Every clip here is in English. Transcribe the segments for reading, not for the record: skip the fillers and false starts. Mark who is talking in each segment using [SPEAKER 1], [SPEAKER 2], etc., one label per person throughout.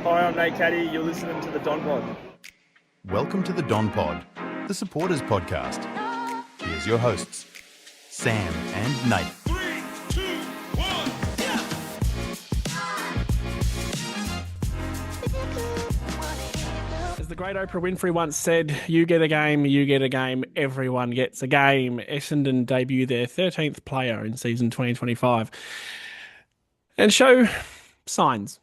[SPEAKER 1] Hi, I'm Nate Caddy. You're listening to the Don Pod.
[SPEAKER 2] Welcome to the Don Pod, the supporters podcast. Here's your hosts, Sam and Nate.
[SPEAKER 3] 3, 2, 1, yeah!
[SPEAKER 4] As the great Oprah Winfrey once said, you get a game, everyone gets a game. Essendon debut their 13th player in season 2025 and show signs.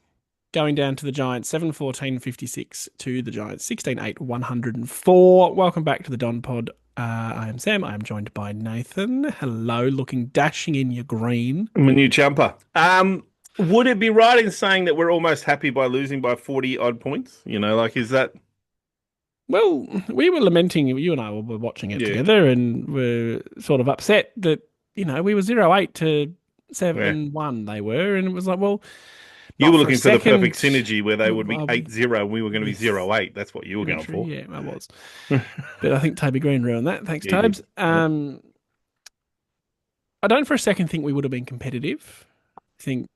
[SPEAKER 4] Going down to the Giants, 7-14-56 to the Giants, 16-8-104. Welcome back to the Don Pod. I am Sam. I am joined by Nathan. Hello, looking dashing in your green.
[SPEAKER 5] I'm a new jumper. Would it be right in saying that we're almost happy by losing by 40 odd points? You know, like, is that...
[SPEAKER 4] Well, we were lamenting, you and I were watching it together, and we're sort of upset that, we were 0-8 to 7-1 they were, and it was like, well...
[SPEAKER 5] You were looking for the perfect synergy where they would be 8-0 and we were going to be 0-8. That's what you were going for.
[SPEAKER 4] Yeah, I was. But I think Toby Green ruined that. Thanks, Tobes. I don't for a second think we would have been competitive. I think,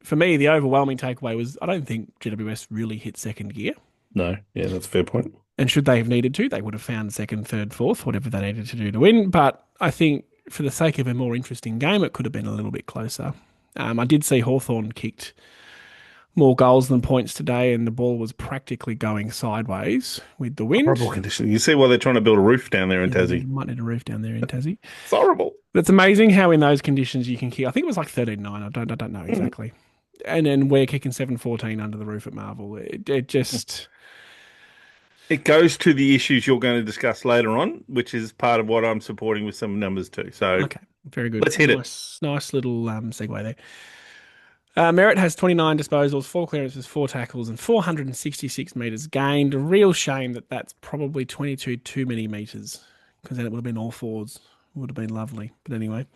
[SPEAKER 4] for me, the overwhelming takeaway was I don't think GWS really hit second gear.
[SPEAKER 5] No, yeah, that's a fair point.
[SPEAKER 4] And should they have needed to, they would have found second, third, fourth, whatever they needed to do to win. But I think for the sake of a more interesting game, it could have been a little bit closer. I did see Hawthorn kicked more goals than points today, and the ball was practically going sideways with the wind.
[SPEAKER 5] Horrible conditions. You see why they're trying to build a roof down there in Tassie.
[SPEAKER 4] You might need a roof down there in Tassie.
[SPEAKER 5] It's horrible.
[SPEAKER 4] But it's amazing how in those conditions you can kick. I think it was like 13-9. I don't know exactly. And then we're kicking 7-14 under the roof at Marvel. It just...
[SPEAKER 5] It goes to the issues you're going to discuss later on, which is part of what I'm supporting with some numbers too. So
[SPEAKER 4] okay, very good.
[SPEAKER 5] Let's hit it.
[SPEAKER 4] Nice little segue there. Merritt has 29 disposals, 4 clearances, 4 tackles, and 466 metres gained. A real shame that that's probably 22 too many metres, because then it would have been all fours. It would have been lovely. But anyway,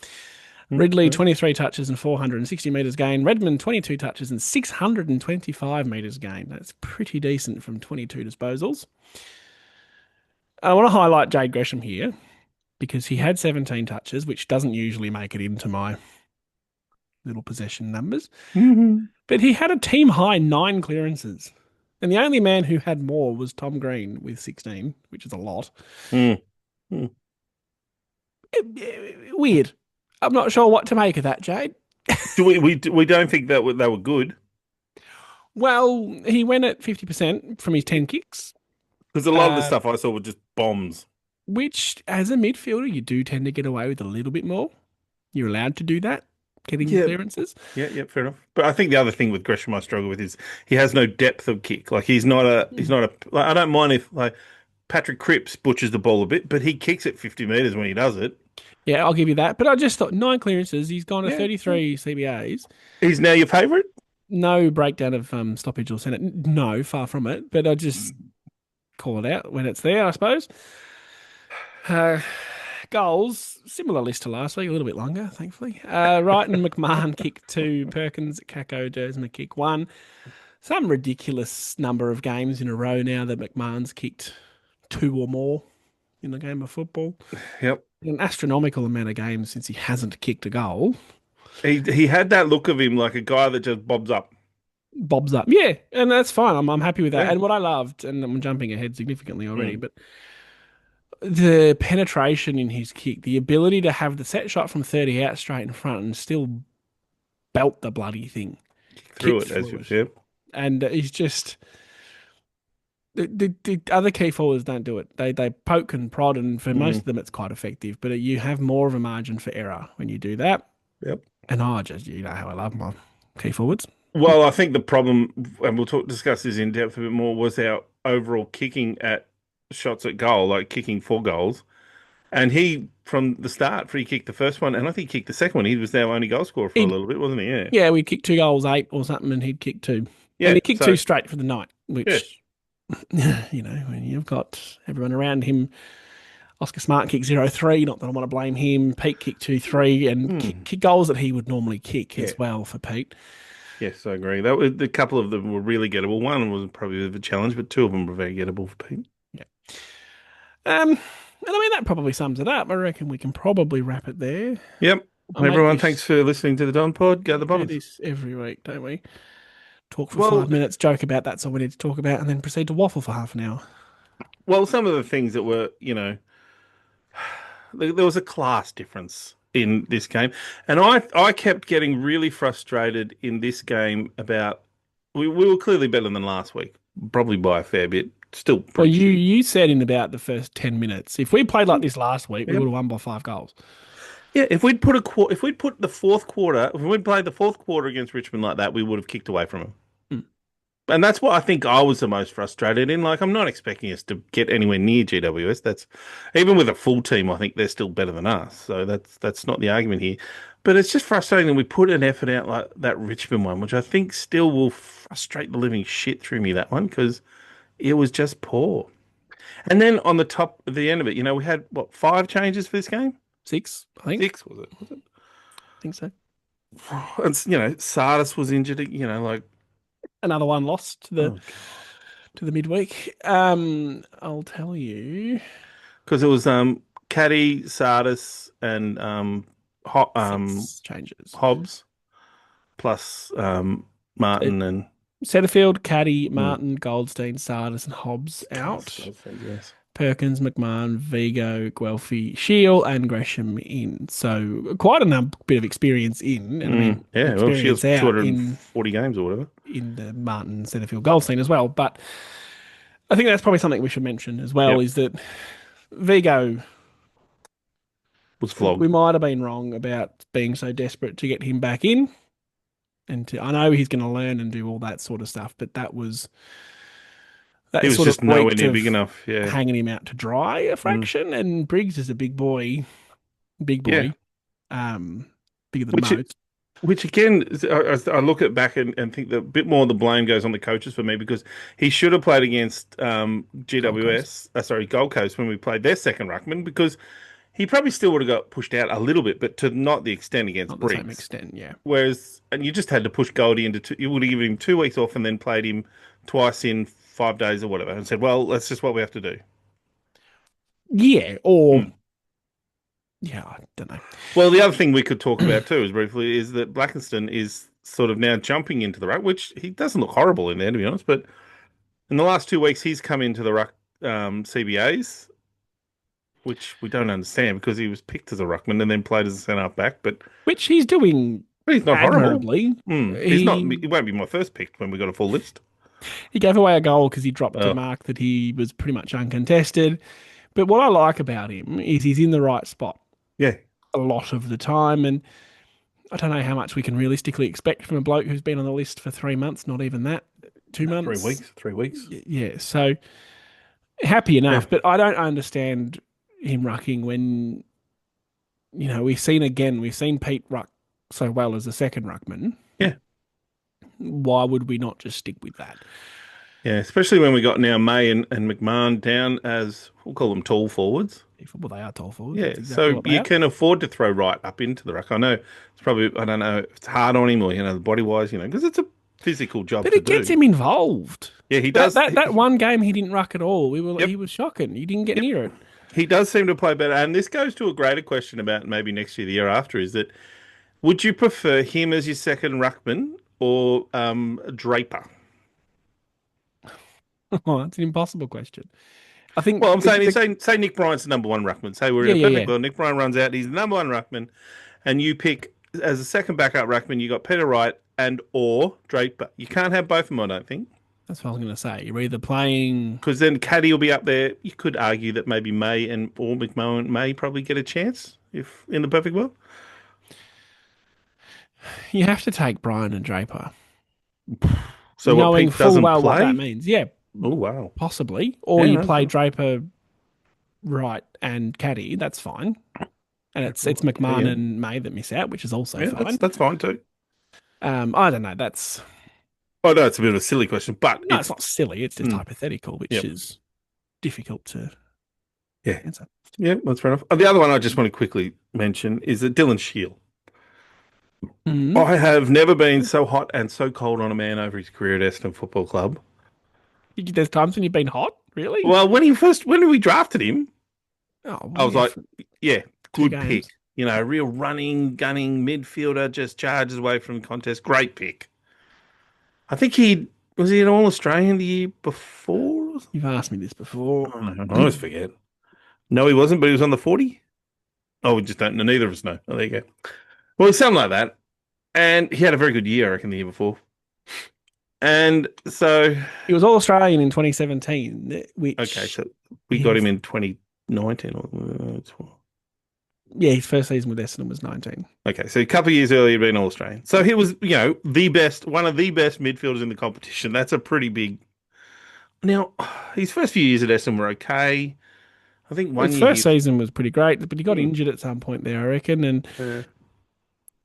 [SPEAKER 4] Ridley, 23 touches and 460 metres gained. Redmond, 22 touches and 625 metres gained. That's pretty decent from 22 disposals. I want to highlight Jade Gresham here, because he had 17 touches, which doesn't usually make it into my little possession numbers. But he had a team high 9 clearances. And the only man who had more was Tom Green with 16, which is a lot. Weird. I'm not sure what to make of that, Jade.
[SPEAKER 5] we don't think that they were good.
[SPEAKER 4] Well, he went at 50% from his 10 kicks.
[SPEAKER 5] Because a lot of the stuff I saw were just bombs.
[SPEAKER 4] Which, as a midfielder, you do tend to get away with a little bit more. You're allowed to do that. Getting clearances.
[SPEAKER 5] Yeah, fair enough. But I think the other thing with Gresham I struggle with is he has no depth of kick. Like he's not a like, I don't mind if like Patrick Cripps butchers the ball a bit, but he kicks it 50 metres when he does it.
[SPEAKER 4] Yeah, I'll give you that. But I just thought 9 clearances, he's gone to 33 CBAs.
[SPEAKER 5] He's now your favourite?
[SPEAKER 4] No breakdown of stoppage or Senate. No, far from it. But I just call it out when it's there, I suppose. Goals, similar list to last week, a little bit longer, thankfully. Wright and McMahon kicked 2, Perkins, Kako, Dersma kick 1. Some ridiculous number of games in a row now that McMahon's kicked 2 or more in a game of football.
[SPEAKER 5] Yep.
[SPEAKER 4] An astronomical amount of games since he hasn't kicked a goal.
[SPEAKER 5] He had that look of him like a guy that just bobs up.
[SPEAKER 4] Bobs up. Yeah, and that's fine. I'm happy with that. Yeah. And what I loved, and I'm jumping ahead significantly already, but the penetration in his kick, the ability to have the set shot from 30 out straight in front and still belt the bloody thing.
[SPEAKER 5] Through it, as you said.
[SPEAKER 4] And he's just... The other key forwards don't do it. They poke and prod, and for most of them it's quite effective. But you have more of a margin for error when you do that.
[SPEAKER 5] Yep.
[SPEAKER 4] And you know how I love my key forwards.
[SPEAKER 5] Well, I think the problem, and we'll discuss this in depth a bit more, was our overall kicking at shots at goal, like kicking 4 goals. And he, from the start, free kicked the first one, and I think he kicked the second one. He was our only goal scorer for a little bit, wasn't he?
[SPEAKER 4] Yeah, we kicked 2 goals, 8 or something, and he'd kick 2. Yeah, and he kicked 2 straight for the night, which, when you've got everyone around him. Oscar Smart kicked 0-3, not that I want to blame him. Pete kicked 2-3, and kick goals that he would normally kick as well for Pete.
[SPEAKER 5] Yes, I agree. A couple of them were really gettable. One was probably a bit of a challenge, but 2 of them were very gettable for Pete.
[SPEAKER 4] Yeah. And I mean, that probably sums it up. I reckon we can probably wrap it there.
[SPEAKER 5] Yep. Everyone, thanks for listening to the Don Pod. Go the Bombers.
[SPEAKER 4] We do this every week, don't we? talk for
[SPEAKER 5] Well,
[SPEAKER 4] 5 minutes, joke about that's all we need to talk about, and then proceed to waffle for half an hour.
[SPEAKER 5] well, some of the things that were, there was a class difference in this game, and I kept getting really frustrated in this game about we were clearly better than last week, probably by a fair bit. Still
[SPEAKER 4] Well,
[SPEAKER 5] pretty shit.
[SPEAKER 4] you said in about the first 10 minutes, if we played like this last week, we
[SPEAKER 5] Yeah,
[SPEAKER 4] would have won by 5 goals.
[SPEAKER 5] yeah. If we'd put the fourth quarter, if we'd played the fourth quarter against Richmond like that, we would have kicked away from them.
[SPEAKER 4] Mm.
[SPEAKER 5] And that's what I think I was the most frustrated in. Like, I'm not expecting us to get anywhere near GWS. That's even with a full team, I think they're still better than us. So that's not the argument here. But it's just frustrating that we put an effort out like that Richmond one, which I think still will frustrate the living shit through me, that one, because it was just poor. And then on the top, at the end of it, we had what, 5 changes for this game?
[SPEAKER 4] 6, I think.
[SPEAKER 5] 6 was it? Was it?
[SPEAKER 4] I think so.
[SPEAKER 5] And Sardis was injured. Like,
[SPEAKER 4] Another one lost to
[SPEAKER 5] oh,
[SPEAKER 4] the midweek. I'll tell you.
[SPEAKER 5] because it was Caddy, Sardis, and
[SPEAKER 4] Six changes.
[SPEAKER 5] Hobbs, plus Martin and
[SPEAKER 4] Setterfield, Caddy, Martin, Goldstein, Sardis, and Hobbs out.
[SPEAKER 5] yes.
[SPEAKER 4] Perkins, McMahon, Vigo, Guelphy, Shield, and Gresham in. So quite a bit of experience in. And I mean,
[SPEAKER 5] Yeah, well, she has
[SPEAKER 4] experience out
[SPEAKER 5] 240 games or whatever.
[SPEAKER 4] in the Martin, Setterfield, Goldstein as well. But I think that's probably something we should mention as well,
[SPEAKER 5] Yep.
[SPEAKER 4] is that Vigo,
[SPEAKER 5] Was flogged.
[SPEAKER 4] we might have been wrong about being so desperate to get him back in. I know he's going to learn and do all that sort of stuff, but that was
[SPEAKER 5] He was
[SPEAKER 4] sort
[SPEAKER 5] just
[SPEAKER 4] of
[SPEAKER 5] nowhere
[SPEAKER 4] week
[SPEAKER 5] near
[SPEAKER 4] of
[SPEAKER 5] big enough. Yeah.
[SPEAKER 4] hanging him out to dry a fraction. And Briggs is a big boy, bigger than most.
[SPEAKER 5] Which again, I look at back and think that a bit more of the blame goes on the coaches for me, because he should have played against Gold Coast when we played their second ruckman, because he probably still would have got pushed out a little bit, but to not the extent against
[SPEAKER 4] Not the
[SPEAKER 5] Briggs.
[SPEAKER 4] same extent, yeah.
[SPEAKER 5] And you just had to push Goldie into you would have given him 2 weeks off and then played him twice in 5 days or whatever, and said, well, that's just what we have to do.
[SPEAKER 4] Yeah, or yeah, I don't know.
[SPEAKER 5] Well, the other thing we could talk about too, is briefly, is that Blackiston is sort of now jumping into the ruck, which he doesn't look horrible in there, to be honest. But in the last 2 weeks, he's come into the ruck CBAs, which we don't understand, because he was picked as a ruckman and then played as a centre back. But
[SPEAKER 4] Which he's doing
[SPEAKER 5] he's not
[SPEAKER 4] admirably.
[SPEAKER 5] horrible. He's not. He won't be my first pick when we got a full list.
[SPEAKER 4] He gave away a goal because he dropped a mark that he was pretty much uncontested. But what I like about him is he's in the right spot.
[SPEAKER 5] Yeah.
[SPEAKER 4] A lot of the time. And I don't know how much we can realistically expect from a bloke who's been on the list for 3 months, not even that. 2 months.
[SPEAKER 5] 3 weeks.
[SPEAKER 4] Yeah. So happy enough. But I don't understand him rucking when, we've seen Pete ruck so well as a second ruckman.
[SPEAKER 5] Yeah.
[SPEAKER 4] Why would we not just stick with that?
[SPEAKER 5] Yeah, especially when we got now May and McMahon down as, we'll call them tall forwards.
[SPEAKER 4] Well, they are tall forwards.
[SPEAKER 5] Yeah,
[SPEAKER 4] That's exactly
[SPEAKER 5] so
[SPEAKER 4] what they
[SPEAKER 5] you
[SPEAKER 4] are.
[SPEAKER 5] can afford to throw right up into the ruck. I know it's probably, I don't know if it's hard on him, or, the body-wise, because it's a physical job
[SPEAKER 4] But
[SPEAKER 5] to
[SPEAKER 4] it gets
[SPEAKER 5] do.
[SPEAKER 4] him involved.
[SPEAKER 5] Yeah, he does.
[SPEAKER 4] That one game he didn't ruck at all.
[SPEAKER 5] Yep.
[SPEAKER 4] He was shocking. He didn't get near it.
[SPEAKER 5] He does seem to play better. And this goes to a greater question about maybe next year, the year after, is that would you prefer him as your second ruckman or Draper?
[SPEAKER 4] Oh, that's an impossible question. I think.
[SPEAKER 5] Well, I'm saying, say Nick Bryant's the number one ruckman. Say we're in a perfect world. Nick Bryant runs out. He's the number one ruckman, and you pick as a second backup ruckman. You got Peter Wright or Draper. You can't have both of them, I don't think.
[SPEAKER 4] That's what I was going to say. You're either playing,
[SPEAKER 5] because then Caddy will be up there. You could argue that maybe May or McMahon may probably get a chance if in the perfect world.
[SPEAKER 4] you have to take Brian and Draper.
[SPEAKER 5] So
[SPEAKER 4] knowing
[SPEAKER 5] what, Pete
[SPEAKER 4] full
[SPEAKER 5] doesn't
[SPEAKER 4] well
[SPEAKER 5] play?
[SPEAKER 4] what that means. Yeah.
[SPEAKER 5] Oh wow.
[SPEAKER 4] Possibly, or
[SPEAKER 5] Yeah,
[SPEAKER 4] you
[SPEAKER 5] no,
[SPEAKER 4] play
[SPEAKER 5] cool.
[SPEAKER 4] Draper, Wright, and Caddy. That's fine. And it's McMahon and May that miss out, which is also fine.
[SPEAKER 5] That's fine too.
[SPEAKER 4] I don't know. That's
[SPEAKER 5] Oh no, it's a bit of a silly question, but
[SPEAKER 4] no, it's not silly. It's just hypothetical, which
[SPEAKER 5] Yep.
[SPEAKER 4] is difficult to
[SPEAKER 5] Yeah.
[SPEAKER 4] answer.
[SPEAKER 5] Yeah, that's fair enough. The other one I just want to quickly mention is that Dylan Shield.
[SPEAKER 4] Mhm.
[SPEAKER 5] I have never been so hot and so cold on a man over his career at Essendon Football Club.
[SPEAKER 4] There's times when you've been hot, really.
[SPEAKER 5] Well, when we drafted him,
[SPEAKER 4] Oh, well,
[SPEAKER 5] I was like, yeah,
[SPEAKER 4] Two
[SPEAKER 5] good
[SPEAKER 4] games.
[SPEAKER 5] pick. Real running, gunning midfielder, just charges away from the contest. Great pick. I think was he an All Australian the year before?
[SPEAKER 4] You've asked me this before.
[SPEAKER 5] I don't know. I always forget. No, he wasn't, but he was on the 40. Oh, we just don't know. Neither of us know. Oh, there you go. Well, it's something like that. And he had a very good year, I reckon, the year before. And so,
[SPEAKER 4] He was All Australian in 2017, which
[SPEAKER 5] okay, so we got him in 2019.
[SPEAKER 4] yeah, his first season with Essendon was 19.
[SPEAKER 5] Okay, so a couple of years earlier, he'd been All Australian. So he was, one of the best midfielders in the competition. That's a pretty big. Now, his first few years at Essendon were okay. I think one
[SPEAKER 4] His
[SPEAKER 5] year.
[SPEAKER 4] first season was pretty great, but he got injured at some point there, I reckon, and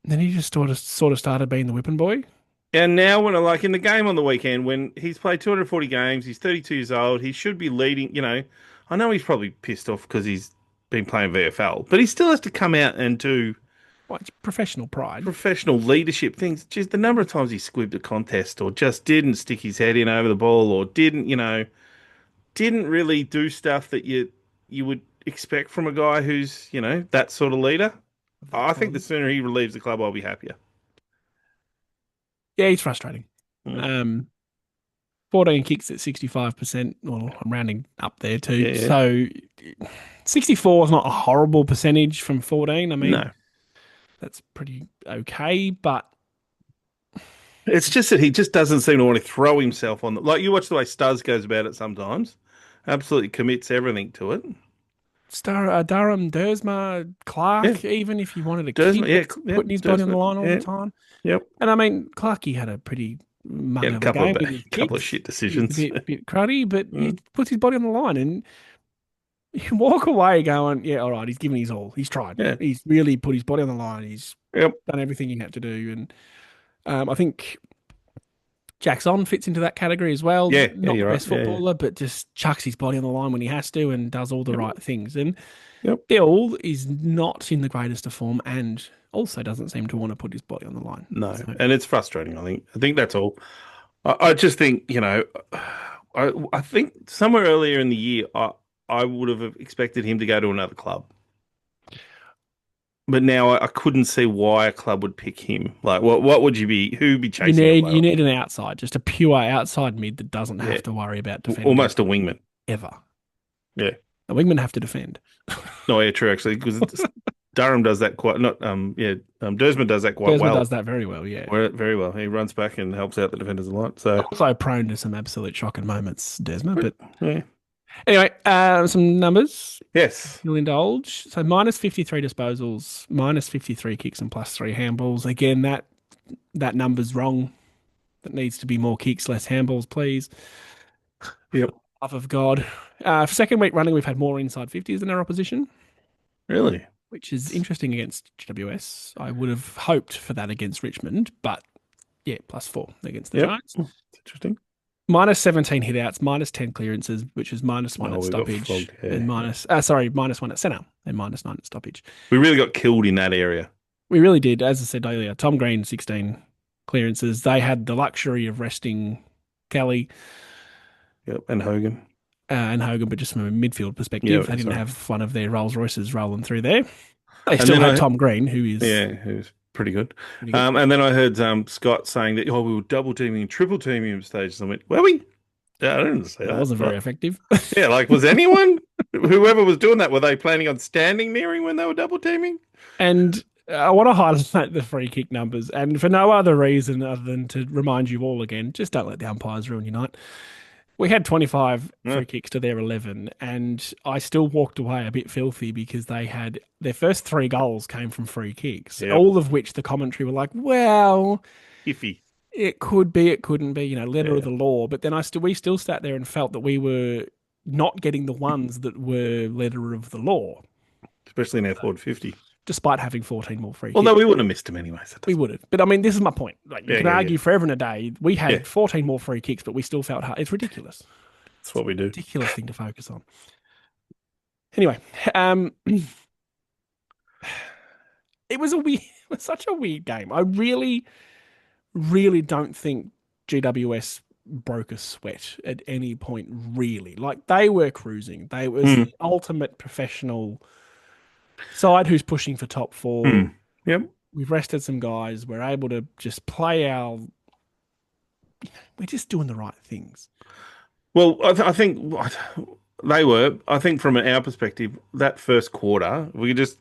[SPEAKER 4] then he just sort of started being the whipping boy.
[SPEAKER 5] And now, when like in the game on the weekend, when he's played 240 games, he's 32 years old, he should be leading. I know he's probably pissed off because he's been playing VFL, but he still has to come out and do
[SPEAKER 4] Well, it's professional pride.
[SPEAKER 5] professional leadership things. Just the number of times he squibbed a contest, or just didn't stick his head in over the ball, or didn't really do stuff that you would expect from a guy who's that sort of leader. I think the sooner he relieves the club, I'll be happier.
[SPEAKER 4] Yeah, he's frustrating.
[SPEAKER 5] Mm.
[SPEAKER 4] 14 kicks at 65%. Well, I'm rounding up there too.
[SPEAKER 5] Yeah.
[SPEAKER 4] So 64 is not a horrible percentage from 14. I mean,
[SPEAKER 5] No.
[SPEAKER 4] that's pretty okay, but
[SPEAKER 5] It's just that he just doesn't seem to want to throw himself on like you watch the way Stuz goes about it sometimes. Absolutely commits everything to it.
[SPEAKER 4] Durham, Dersma, Clark, even if he wanted to
[SPEAKER 5] Dersma,
[SPEAKER 4] keep putting his body on the line all the time.
[SPEAKER 5] Yep.
[SPEAKER 4] And I mean, Clarkey had a pretty mug
[SPEAKER 5] He had
[SPEAKER 4] of
[SPEAKER 5] a couple
[SPEAKER 4] a
[SPEAKER 5] of
[SPEAKER 4] game.
[SPEAKER 5] couple of shit decisions.
[SPEAKER 4] He's a bit cruddy, but he puts his body on the line and you walk away going, yeah, all right, he's given his all. He's tried.
[SPEAKER 5] Yeah.
[SPEAKER 4] He's really put his body on the line. He's
[SPEAKER 5] Yep.
[SPEAKER 4] done everything he had to do. And I think Jackson fits into that category as well.
[SPEAKER 5] Yeah,
[SPEAKER 4] Not the
[SPEAKER 5] you're
[SPEAKER 4] best
[SPEAKER 5] right. Yeah,
[SPEAKER 4] footballer, but just chucks his body on the line when he has to and does all the right things. And
[SPEAKER 5] Yep.
[SPEAKER 4] Bill is not in the greatest of form and also doesn't seem to want to put his body on the line.
[SPEAKER 5] No,
[SPEAKER 4] So,
[SPEAKER 5] and it's frustrating. I think that's all. I just think I think somewhere earlier in the year I would have expected him to go to another club, but now I couldn't see why a club would pick him. Like, what would you be? Who'd be chasing?
[SPEAKER 4] you need an outside, just a pure outside mid that doesn't have to worry about defending.
[SPEAKER 5] Almost a wingman.
[SPEAKER 4] Ever.
[SPEAKER 5] Yeah.
[SPEAKER 4] The wingmen have to defend.
[SPEAKER 5] No, yeah, true actually, because Durham does that quite not. Dersma does that quite
[SPEAKER 4] Desmond
[SPEAKER 5] well.
[SPEAKER 4] does that very well, yeah.
[SPEAKER 5] Very well. He runs back and helps out the defenders a lot. So
[SPEAKER 4] Also prone to some absolute shocking moments, Desmond. But
[SPEAKER 5] yeah.
[SPEAKER 4] anyway, some numbers.
[SPEAKER 5] Yes.
[SPEAKER 4] You'll indulge. So minus 53 disposals, minus 53 kicks and plus 3 handballs. Again, that number's wrong. That needs to be more kicks, less handballs, please.
[SPEAKER 5] Yep.
[SPEAKER 4] Love of God. Second week running, we've had more inside 50s than our opposition.
[SPEAKER 5] Really?
[SPEAKER 4] Which is interesting against GWS. I would have hoped for that against Richmond, but yeah, plus 4 against the Giants.
[SPEAKER 5] It's interesting.
[SPEAKER 4] Minus 17 hitouts, minus 10 clearances, which is minus 1 at
[SPEAKER 5] we got
[SPEAKER 4] stoppage,
[SPEAKER 5] flogged, yeah.
[SPEAKER 4] and minus 1 at centre, and minus 9 at stoppage.
[SPEAKER 5] We really got killed in that area.
[SPEAKER 4] We really did. As I said earlier, Tom Green, 16 clearances. They had the luxury of resting Kelly.
[SPEAKER 5] Yep, and Hogan.
[SPEAKER 4] And Hogan, but just from a midfield perspective, they didn't have one of their Rolls Royces rolling through there. They still had Tom Green, who's
[SPEAKER 5] pretty good. And then I heard Scott saying that we were double teaming and triple teaming him stages. I went, were we? Yeah, I didn't say that.
[SPEAKER 4] It wasn't very effective.
[SPEAKER 5] Yeah, like was anyone, whoever was doing that, were they planning on standing near him when they were double teaming?
[SPEAKER 4] And I want to highlight the free kick numbers, and for no other reason other than to remind you all again, just don't let the umpires ruin your night. We had 25 free kicks to their 11, and I still walked away a bit filthy because they had their first 3 goals came from free kicks, all of which the commentary were like, well,
[SPEAKER 5] iffy.
[SPEAKER 4] It could be, it couldn't be, letter of the law. But then we still sat there and felt that we were not getting the ones that were letter of the law.
[SPEAKER 5] Especially in our forward 50.
[SPEAKER 4] Despite having 14 more free kicks.
[SPEAKER 5] Although we wouldn't have missed them anyway. So
[SPEAKER 4] we would have. But I mean, this is my point. Like, you can argue forever and a day. We had 14 more free kicks, but we still felt hard. It's ridiculous.
[SPEAKER 5] That's what we do.
[SPEAKER 4] Ridiculous thing to focus on. Anyway, it was such a weird game. I really, really don't think GWS broke a sweat at any point, really. Like, they were cruising. They was the ultimate professional side who's pushing for top 4.
[SPEAKER 5] Yep.
[SPEAKER 4] We've rested some guys. We're able to just play our we're just doing the right things.
[SPEAKER 5] Well, I think they were. I think from our perspective, that first quarter, we could just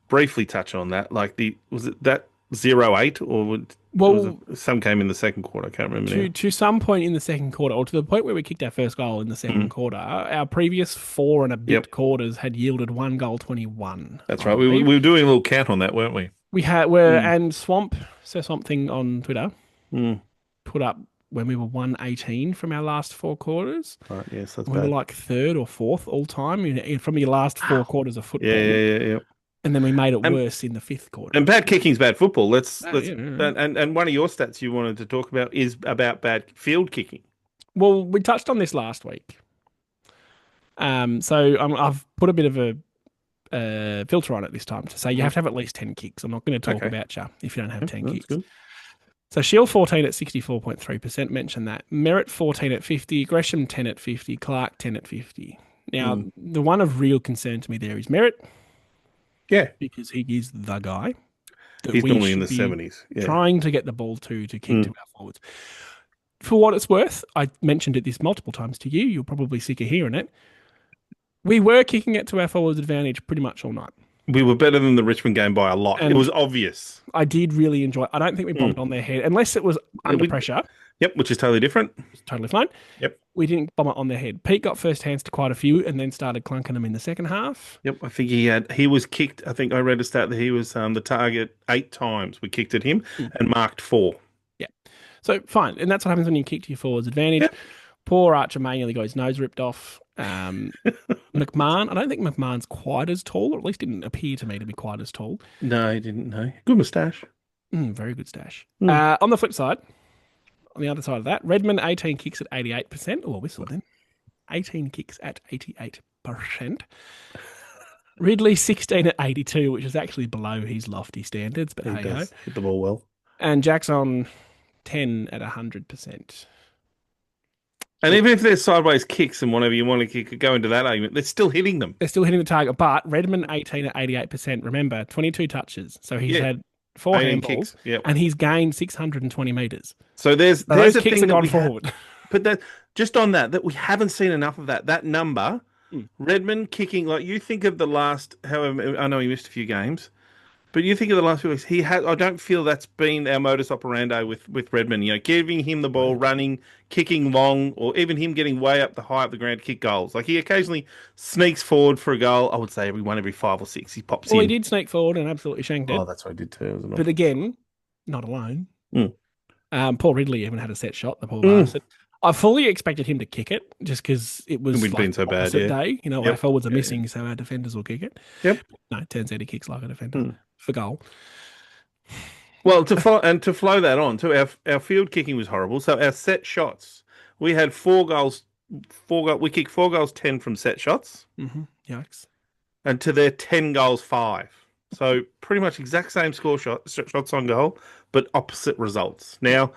[SPEAKER 5] briefly touch on that. Like was it that 0-8 or
[SPEAKER 4] Well,
[SPEAKER 5] some came in the second quarter? I can't remember now.
[SPEAKER 4] to some point in the second quarter, or to the point where we kicked our first goal in the second
[SPEAKER 5] Mm.
[SPEAKER 4] quarter, our previous 4 and a bit
[SPEAKER 5] Yep.
[SPEAKER 4] quarters had yielded 1 goal 21.
[SPEAKER 5] That's
[SPEAKER 4] I
[SPEAKER 5] right. We
[SPEAKER 4] believe.
[SPEAKER 5] were doing a little count on that, weren't we?
[SPEAKER 4] We had and Sir Something on Twitter
[SPEAKER 5] Mm.
[SPEAKER 4] put up when we were 118 from our last 4 quarters.
[SPEAKER 5] Right. Yes, that's
[SPEAKER 4] We were
[SPEAKER 5] bad.
[SPEAKER 4] like 3rd or 4th all time from your last 4 quarters of football.
[SPEAKER 5] Yeah.
[SPEAKER 4] And then we made it
[SPEAKER 5] And-
[SPEAKER 4] worse in the 5th quarter.
[SPEAKER 5] And bad kicking's bad football. Let's
[SPEAKER 4] Yeah.
[SPEAKER 5] and one of your stats you wanted to talk about is about bad field kicking.
[SPEAKER 4] Well, we touched on this last week. So I've put a bit of a filter on it this time to say you have to have at least 10 kicks. I'm not going to talk
[SPEAKER 5] Okay.
[SPEAKER 4] about you if you don't have 10
[SPEAKER 5] That's
[SPEAKER 4] kicks.
[SPEAKER 5] good.
[SPEAKER 4] So Shield 14 at 64.3%, mentioned that. Merritt 14 at 50, Gresham 10 at 50, Clark 10 at 50. Now, the one of real concern to me there is Merritt,
[SPEAKER 5] Yeah,
[SPEAKER 4] because he is the guy that
[SPEAKER 5] he's
[SPEAKER 4] we
[SPEAKER 5] normally in the
[SPEAKER 4] should be
[SPEAKER 5] 70s. Yeah.
[SPEAKER 4] trying to get the ball to kick to our forwards. For what it's worth, I mentioned it this multiple times to you. You're probably sick of hearing it. We were kicking it to our forwards' advantage pretty much all night.
[SPEAKER 5] We were better than the Richmond game by a lot.
[SPEAKER 4] And
[SPEAKER 5] it was obvious.
[SPEAKER 4] I did really enjoy it. I don't think we bombed on their head, unless it was under pressure.
[SPEAKER 5] Yep, which is totally different.
[SPEAKER 4] It's totally fine.
[SPEAKER 5] Yep.
[SPEAKER 4] We didn't bomb it on their head. Pete got first hands to quite a few and then started clunking them in the second half.
[SPEAKER 5] Yep, I think he was kicked. I think I read a stat that he was the target 8 times. We kicked at him and marked 4.
[SPEAKER 4] Yeah. So fine. And that's what happens when you kick to your forwards' advantage.
[SPEAKER 5] Yep.
[SPEAKER 4] Poor Archer May nearly got his nose ripped off. McMahon, I don't think McMahon's quite as tall, or at least didn't appear to me to be quite as tall.
[SPEAKER 5] No, he didn't know. Good moustache.
[SPEAKER 4] Very good stash. On the flip side, on the other side of that, Redmond 18 kicks at 88%. Oh, whistle then. 18 kicks at 88%. Ridley 16 at 82, which is actually below his lofty standards, but
[SPEAKER 5] He
[SPEAKER 4] hey ho.
[SPEAKER 5] does hit the ball well.
[SPEAKER 4] And Jackson 10 at 100%.
[SPEAKER 5] And even if they're sideways kicks and whatever you want to kick, go into that argument, they're still hitting them.
[SPEAKER 4] They're still hitting the target, but Redmond 18 at 88%. Remember, 22 touches. So he's had 4 handballs,
[SPEAKER 5] kicks. Yep.
[SPEAKER 4] and he's gained 620 metres.
[SPEAKER 5] So there's
[SPEAKER 4] Those
[SPEAKER 5] a
[SPEAKER 4] kicks
[SPEAKER 5] thing
[SPEAKER 4] have
[SPEAKER 5] that
[SPEAKER 4] gone
[SPEAKER 5] we
[SPEAKER 4] forward.
[SPEAKER 5] but that just on that we haven't seen enough of that. That number, Redmond kicking, like you think of the last, however, I know he missed a few games, but you think of the last few weeks, he had. I don't feel that's been our modus operandi with Redmond. You know, giving him the ball, running, kicking long, or even him getting way up the high up the ground to kick goals. Like he occasionally sneaks forward for a goal. I would say every 5 or 6 he pops
[SPEAKER 4] Well,
[SPEAKER 5] in.
[SPEAKER 4] he did sneak forward and absolutely shanked it.
[SPEAKER 5] Oh, that's what I did too. Wasn't it?
[SPEAKER 4] But again, not alone.
[SPEAKER 5] Mm.
[SPEAKER 4] Paul Ridley even had a set shot, the poor bastard. I fully expected him to kick it just because it was
[SPEAKER 5] We'd been so bad,
[SPEAKER 4] opposite
[SPEAKER 5] yeah.
[SPEAKER 4] day. You know,
[SPEAKER 5] Yep.
[SPEAKER 4] our forwards are missing, so our defenders will kick it.
[SPEAKER 5] Yep.
[SPEAKER 4] No, it turns out he kicks like a defender for goal.
[SPEAKER 5] Well, to flow that on, to our field kicking was horrible. So our set shots, we had 4 goals. We kicked 4 goals, 10 from set shots,
[SPEAKER 4] Yikes.
[SPEAKER 5] and to their 10 goals, 5. So pretty much exact same shots on goal, but opposite results. Now,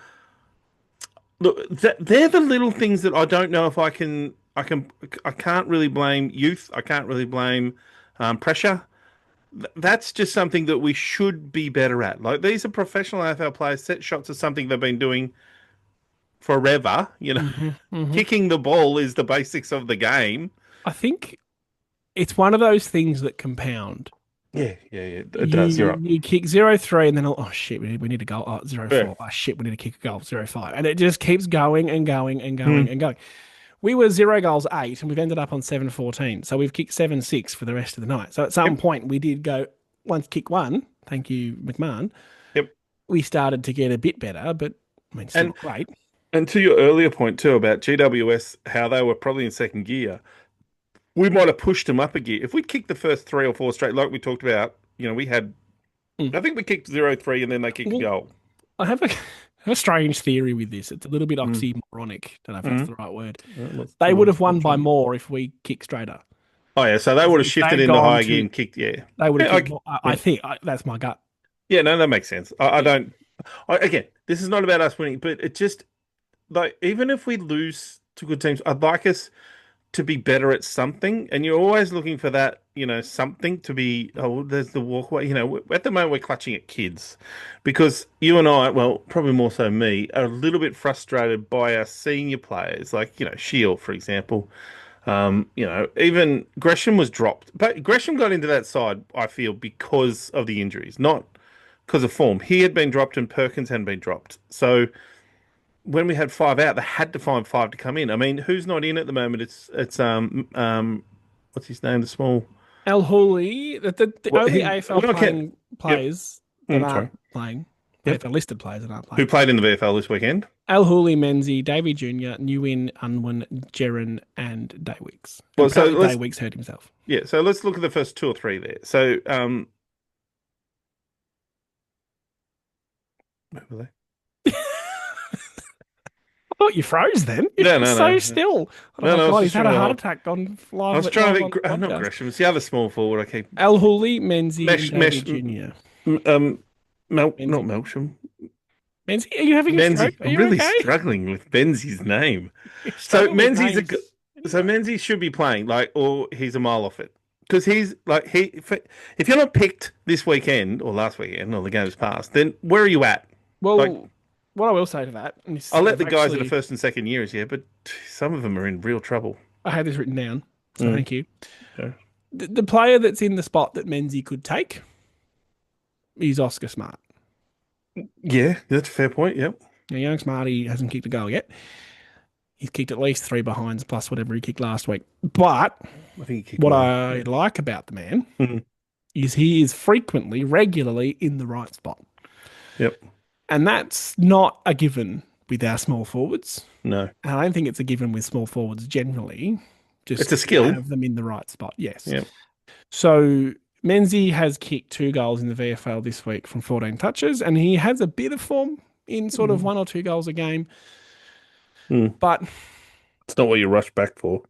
[SPEAKER 5] look, they're the little things that I don't know if I can't really blame youth. I can't really blame pressure. That's just something that we should be better at. Like these are professional AFL players. Set shots are something they've been doing forever. You know, kicking the ball is the basics of the game.
[SPEAKER 4] I think it's one of those things that compound.
[SPEAKER 5] Yeah. It does. You're right.
[SPEAKER 4] You kick 0-3 and then, oh shit, we need a goal. Oh, 0-4.
[SPEAKER 5] Yeah.
[SPEAKER 4] Oh shit, we need to kick a goal. 0-5. And it just keeps going and going and going and going. We were 0 goals 8 and we've ended up on 7-14. So we've kicked 7-6 for the rest of the night. So at some point we did go, once kick 1, thank you, McMahon.
[SPEAKER 5] Yep.
[SPEAKER 4] We started to get a bit better, but I mean, still not great.
[SPEAKER 5] And to your earlier point too about GWS, how they were probably in second gear, we might have pushed them up a gear. If we kicked the first 3 or 4 straight, like we talked about, you know, we had, I think we kicked 0-3 and then they kicked a goal.
[SPEAKER 4] I have a strange theory with this. It's a little bit oxymoronic. Don't know if that's the right word. They would have won by more if we kicked straighter.
[SPEAKER 5] Oh, yeah. So they would have shifted
[SPEAKER 4] they'd
[SPEAKER 5] into
[SPEAKER 4] gone
[SPEAKER 5] high
[SPEAKER 4] to-
[SPEAKER 5] gear and kicked, yeah.
[SPEAKER 4] They would have
[SPEAKER 5] Yeah,
[SPEAKER 4] kicked more. I think that's my gut.
[SPEAKER 5] Yeah, no, that makes sense. Again, this is not about us winning, but it just, like, even if we lose to good teams, I'd like us to be better at something, and you're always looking for that, something to be. Oh, there's the walkway. At the moment we're clutching at kids, because you and I, well, probably more so me, are a little bit frustrated by our senior players, like Shield, for example. Even Gresham was dropped, but Gresham got into that side, I feel, because of the injuries, not because of form. He had been dropped and Perkins hadn't been dropped. So when we had five out, they had to find five to come in. I mean, who's not in at the moment? It's what's his name? The small.
[SPEAKER 4] Al Hooley, the
[SPEAKER 5] Well,
[SPEAKER 4] only
[SPEAKER 5] he.
[SPEAKER 4] AFL
[SPEAKER 5] Well, I can't.
[SPEAKER 4] playing
[SPEAKER 5] Yep.
[SPEAKER 4] players that
[SPEAKER 5] Sorry.
[SPEAKER 4] aren't playing,
[SPEAKER 5] Yep.
[SPEAKER 4] AFL listed players that aren't
[SPEAKER 5] Who
[SPEAKER 4] playing.
[SPEAKER 5] played in the VFL this weekend?
[SPEAKER 4] Al Hooley, Menzies, Davey Jr., Nguyen, Unwin, Gerran, and Daywicks.
[SPEAKER 5] Well,
[SPEAKER 4] And
[SPEAKER 5] so
[SPEAKER 4] apparently
[SPEAKER 5] let's
[SPEAKER 4] Daywicks hurt himself.
[SPEAKER 5] yeah. So let's look at the first two or three there. So where were they?
[SPEAKER 4] I thought you froze then. You're
[SPEAKER 5] No, no,
[SPEAKER 4] so
[SPEAKER 5] no.
[SPEAKER 4] still. Oh
[SPEAKER 5] No,
[SPEAKER 4] my
[SPEAKER 5] no, I was
[SPEAKER 4] God,
[SPEAKER 5] just
[SPEAKER 4] he's had a
[SPEAKER 5] trying to
[SPEAKER 4] heart
[SPEAKER 5] hold-
[SPEAKER 4] attack on
[SPEAKER 5] I was
[SPEAKER 4] live,
[SPEAKER 5] trying
[SPEAKER 4] live
[SPEAKER 5] to
[SPEAKER 4] on
[SPEAKER 5] think.
[SPEAKER 4] the
[SPEAKER 5] Not
[SPEAKER 4] podcast.
[SPEAKER 5] Gresham. It's the other small forward. I keep
[SPEAKER 4] Al Hooley, Menzies,
[SPEAKER 5] Mesh,
[SPEAKER 4] and Davey
[SPEAKER 5] Mesh,
[SPEAKER 4] Jr.
[SPEAKER 5] not
[SPEAKER 4] Menzies.
[SPEAKER 5] Melsham.
[SPEAKER 4] Menzies, are you having a
[SPEAKER 5] Menzies.
[SPEAKER 4] stroke? Are
[SPEAKER 5] I'm
[SPEAKER 4] you
[SPEAKER 5] really
[SPEAKER 4] okay?
[SPEAKER 5] struggling with Menzies' name.
[SPEAKER 4] You're
[SPEAKER 5] So
[SPEAKER 4] struggling with
[SPEAKER 5] Menzies,
[SPEAKER 4] names.
[SPEAKER 5] so Menzies should be playing, or he's a mile off it, because he's like if you're not picked this weekend or last weekend or the game's past, then where are you at?
[SPEAKER 4] Well,
[SPEAKER 5] Like,
[SPEAKER 4] what I will say to that, and
[SPEAKER 5] I'll let the guys that are first and second years, but some of them are in real trouble.
[SPEAKER 4] I had this written down, so
[SPEAKER 5] Mm.
[SPEAKER 4] thank you.
[SPEAKER 5] Okay.
[SPEAKER 4] The player that's in the spot that Menzies could take is Oscar Smart.
[SPEAKER 5] Yeah, that's a fair point. Yep.
[SPEAKER 4] Now, young Smarty hasn't kicked a goal yet. He's kicked at least 3 behinds plus whatever he kicked last week. But
[SPEAKER 5] I think he kicked
[SPEAKER 4] what
[SPEAKER 5] one.
[SPEAKER 4] I like about the man
[SPEAKER 5] Mhm.
[SPEAKER 4] is he is frequently, regularly in the right spot.
[SPEAKER 5] Yep.
[SPEAKER 4] And that's not a given with our small forwards.
[SPEAKER 5] No.
[SPEAKER 4] And I don't think it's a given with small forwards generally. Just
[SPEAKER 5] It's a skill.
[SPEAKER 4] have them in the right spot. Yes.
[SPEAKER 5] Yep.
[SPEAKER 4] So Menzies has kicked 2 goals in the VFL this week from 14 touches, and he has a bit of form in sort of 1 or 2 goals a game. But
[SPEAKER 5] It's not what you rush back for.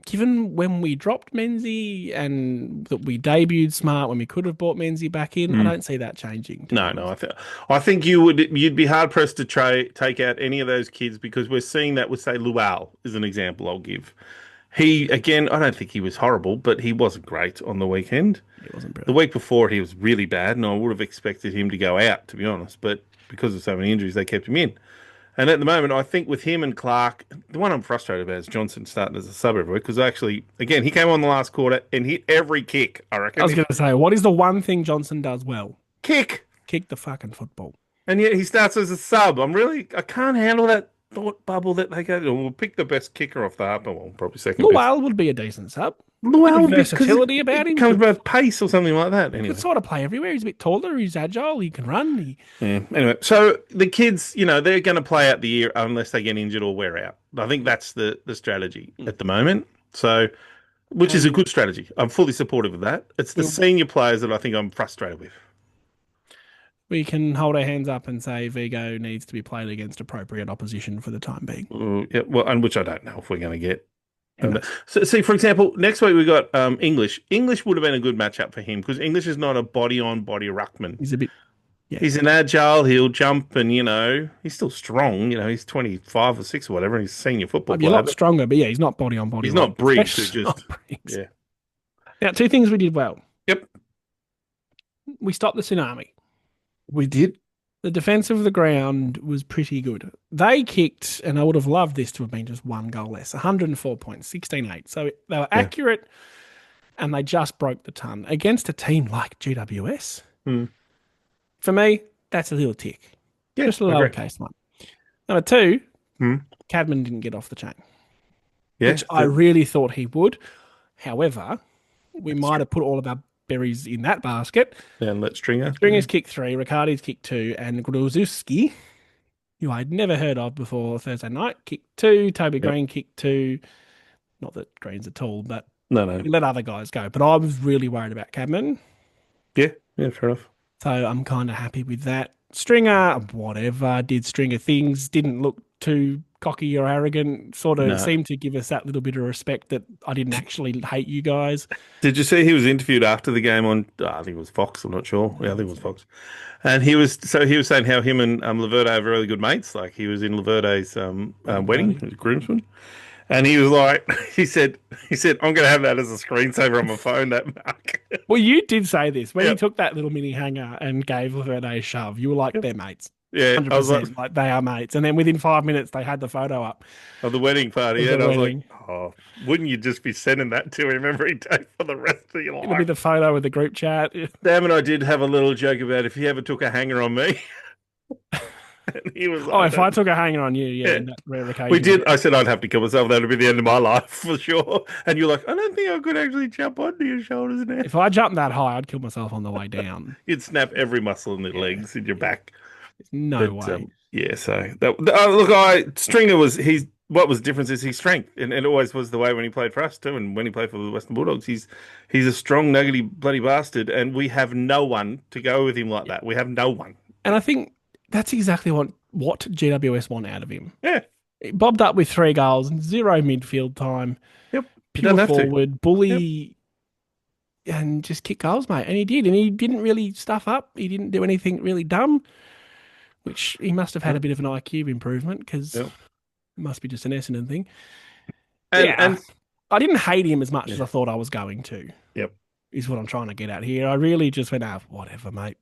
[SPEAKER 4] given when we dropped Menzies and that we debuted Smart when we could have brought Menzies back in, I don't see that changing.
[SPEAKER 5] No. I think you'd be hard pressed to take out any of those kids, because we're seeing that with, say, Lual is an example I'll give. He, again, I don't think he was horrible, but he wasn't great on the weekend.
[SPEAKER 4] It wasn't
[SPEAKER 5] The
[SPEAKER 4] brilliant.
[SPEAKER 5] week before, he was really bad, and I would have expected him to go out, to be honest. But because of so many injuries, they kept him in. And at the moment, I think with him and Clark, the one I'm frustrated about is Johnson starting as a sub every week, because actually, again, he came on the last quarter and hit every kick, I reckon.
[SPEAKER 4] I was going to say, what is the one thing Johnson does well?
[SPEAKER 5] Kick!
[SPEAKER 4] Kick the fucking football.
[SPEAKER 5] And yet he starts as a sub. I can't handle that thought bubble that they go, we'll pick the best kicker off the upper, well, probably second best.
[SPEAKER 4] Lual would be a decent sub.
[SPEAKER 5] Lual,
[SPEAKER 4] Bit of versatility about him.
[SPEAKER 5] Comes with pace or something like that.
[SPEAKER 4] He
[SPEAKER 5] Anyway.
[SPEAKER 4] can sort of play everywhere. He's a bit taller. He's agile. He can run.
[SPEAKER 5] Yeah. Anyway, so the kids, they're going to play out the year unless they get injured or wear out. I think that's the strategy at the moment. So, which is a good strategy. I'm fully supportive of that. It's the senior players that I think I'm frustrated with.
[SPEAKER 4] We can hold our hands up and say Vigo needs to be played against appropriate opposition for the time being.
[SPEAKER 5] Yeah, well, and which I don't know if we're going to get. So, see, for example, next week we got English. English would have been a good matchup for him, because English is not a body-on-body ruckman.
[SPEAKER 4] He's a bit...
[SPEAKER 5] He's an agile, he'll jump, and, he's still strong. He's 25 or 6 or whatever, and he's a senior football
[SPEAKER 4] Maybe a
[SPEAKER 5] player.
[SPEAKER 4] lot stronger, but yeah, he's not body on body.
[SPEAKER 5] He's not Briggs, who
[SPEAKER 4] Especially
[SPEAKER 5] just...
[SPEAKER 4] not Briggs.
[SPEAKER 5] Yeah.
[SPEAKER 4] Now, 2 things we did well.
[SPEAKER 5] Yep.
[SPEAKER 4] We stopped the tsunami.
[SPEAKER 5] We did.
[SPEAKER 4] The defense of the ground was pretty good. They kicked, and I would have loved this to have been just 1 goal less, 104 points, 16-8. So they were accurate, and they just broke the ton against a team like GWS. For me, that's a little tick.
[SPEAKER 5] Yeah,
[SPEAKER 4] Just a little
[SPEAKER 5] agree.
[SPEAKER 4] case one. Number 2, Cadman didn't get off the chain,
[SPEAKER 5] Yeah.
[SPEAKER 4] which I really thought he would. However, we might have put all of our berries in that basket.
[SPEAKER 5] And let Stringer.
[SPEAKER 4] Stringer's kicked 3, Riccardi's kicked 2, and Grozewski, who I'd never heard of before Thursday night, kicked 2. Toby Green kicked 2. Not that Green's a tool, but
[SPEAKER 5] No.
[SPEAKER 4] he let other guys go. But I was really worried about Cadman,
[SPEAKER 5] Yeah, fair enough.
[SPEAKER 4] so I'm kind of happy with that. Stringer, whatever, did Stringer things, didn't look too cocky or arrogant, sort of seemed to give us that little bit of respect that I didn't actually hate you guys.
[SPEAKER 5] Did you see he was interviewed after the game on, I think it was Fox, I'm not sure. Yeah, I think it was Fox. And he was saying how him and Laverde are really good mates. Like, he was in Laverde's wedding, he was groomsman. And he was like, he said, I'm going to have that as a screensaver on my phone, that mark.
[SPEAKER 4] Well, you did say this when he
[SPEAKER 5] Yep.
[SPEAKER 4] took that little mini hanger and gave Laverde a shove. You were like, they're mates.
[SPEAKER 5] Yeah, I was like,
[SPEAKER 4] 100%. Like, they are mates. And then within 5 minutes, they had the photo up
[SPEAKER 5] of the wedding party.
[SPEAKER 4] of
[SPEAKER 5] Yeah,
[SPEAKER 4] the
[SPEAKER 5] and I was like,
[SPEAKER 4] wedding.
[SPEAKER 5] oh, wouldn't you just be sending that to him every day for the rest of your
[SPEAKER 4] It'll be
[SPEAKER 5] life?
[SPEAKER 4] the photo with the group chat.
[SPEAKER 5] Damn it, I did have a little joke about if he ever took a hanger on me. And he was
[SPEAKER 4] Oh,
[SPEAKER 5] like,
[SPEAKER 4] if I took a hanger on you,
[SPEAKER 5] yeah.
[SPEAKER 4] in that rare occasion.
[SPEAKER 5] We did. I said I'd have to kill myself. That would be the end of my life for sure. And you're like, I don't think I could actually jump onto your shoulders now.
[SPEAKER 4] If I jumped that high, I'd kill myself on the way down.
[SPEAKER 5] You'd snap every muscle in the legs, in your back.
[SPEAKER 4] There's no
[SPEAKER 5] But
[SPEAKER 4] way.
[SPEAKER 5] yeah, so that Stringer was he's what was the difference is his strength, and it always was the way when he played for us too, and when he played for the Western Bulldogs, he's a strong nuggety bloody bastard, and we have no one to go with him like that. We have no one.
[SPEAKER 4] And I think that's exactly what GWS want out of him.
[SPEAKER 5] Yeah,
[SPEAKER 4] He bobbed up with 3 goals and 0 midfield time.
[SPEAKER 5] yep. You
[SPEAKER 4] Pure
[SPEAKER 5] don't have to.
[SPEAKER 4] forward, bully, and just kick goals, mate. And he did. And he didn't really stuff up. He didn't do anything really dumb, which he must have had a bit of an IQ improvement because
[SPEAKER 5] Yep.
[SPEAKER 4] it must be just an Essendon thing.
[SPEAKER 5] And
[SPEAKER 4] yeah.
[SPEAKER 5] and
[SPEAKER 4] I didn't hate him as much as I thought I was going to,
[SPEAKER 5] yep.
[SPEAKER 4] is what I'm trying to get at here. I really just went, whatever, mate.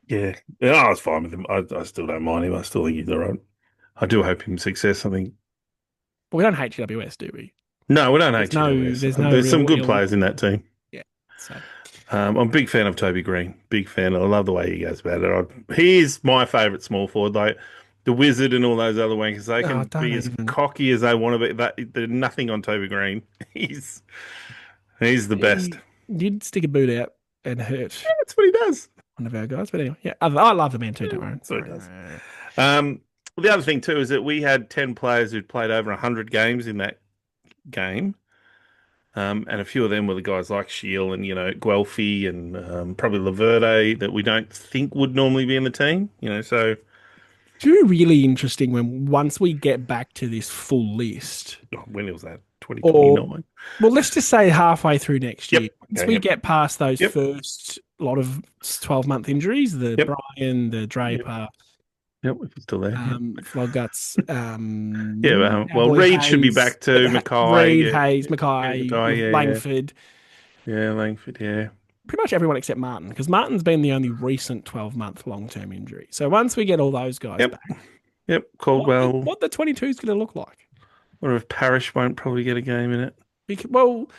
[SPEAKER 5] Yeah, I was fine with him. I still don't mind him. I still think he's all right. I do hope him success. I think.
[SPEAKER 4] But we don't hate GWS, do we?
[SPEAKER 5] No, we don't hate
[SPEAKER 4] There's
[SPEAKER 5] GWS.
[SPEAKER 4] no
[SPEAKER 5] There's some
[SPEAKER 4] real
[SPEAKER 5] good
[SPEAKER 4] ill-
[SPEAKER 5] players in that team.
[SPEAKER 4] Yeah. So
[SPEAKER 5] I'm a big fan of Toby Green. Big fan. I love the way he goes about it. He is my favourite small forward. Like the Wizard and all those other wankers, they can
[SPEAKER 4] don't
[SPEAKER 5] be as
[SPEAKER 4] even-
[SPEAKER 5] cocky as they want to be. There's nothing on Toby Green. He's the best.
[SPEAKER 4] He did stick a boot out and hurt
[SPEAKER 5] That's what he does.
[SPEAKER 4] one of our guys. But anyway, yeah, I love the man too, don't worry.
[SPEAKER 5] So he does. The other thing too is that we had 10 players who'd played over 100 games in that game. And a few of them were the guys like Shield and, Guelphy and probably Laverde that we don't think would normally be in the team, so.
[SPEAKER 4] It's really interesting once we get back to this full list.
[SPEAKER 5] When was that? 2029?
[SPEAKER 4] Well, let's just say halfway through next
[SPEAKER 5] Yep.
[SPEAKER 4] year. Once
[SPEAKER 5] Okay,
[SPEAKER 4] we
[SPEAKER 5] yep.
[SPEAKER 4] get past those
[SPEAKER 5] Yep.
[SPEAKER 4] first lot of 12-month injuries, the
[SPEAKER 5] Yep.
[SPEAKER 4] Brian, the Draper,
[SPEAKER 5] Yep, if it's still there.
[SPEAKER 4] Flogguts.
[SPEAKER 5] Well, Reed should be back too. Mackay.
[SPEAKER 4] Reed,
[SPEAKER 5] yeah.
[SPEAKER 4] Hayes, Mackay, Langford.
[SPEAKER 5] Yeah, Langford, yeah.
[SPEAKER 4] Pretty much everyone except Martin, because Martin's been the only recent 12-month long-term injury. So once we get all those guys
[SPEAKER 5] Yep.
[SPEAKER 4] back,
[SPEAKER 5] Yep, Caldwell.
[SPEAKER 4] what the 22 is going to look like?
[SPEAKER 5] Or if Parrish won't probably get a game in it.
[SPEAKER 4] Well,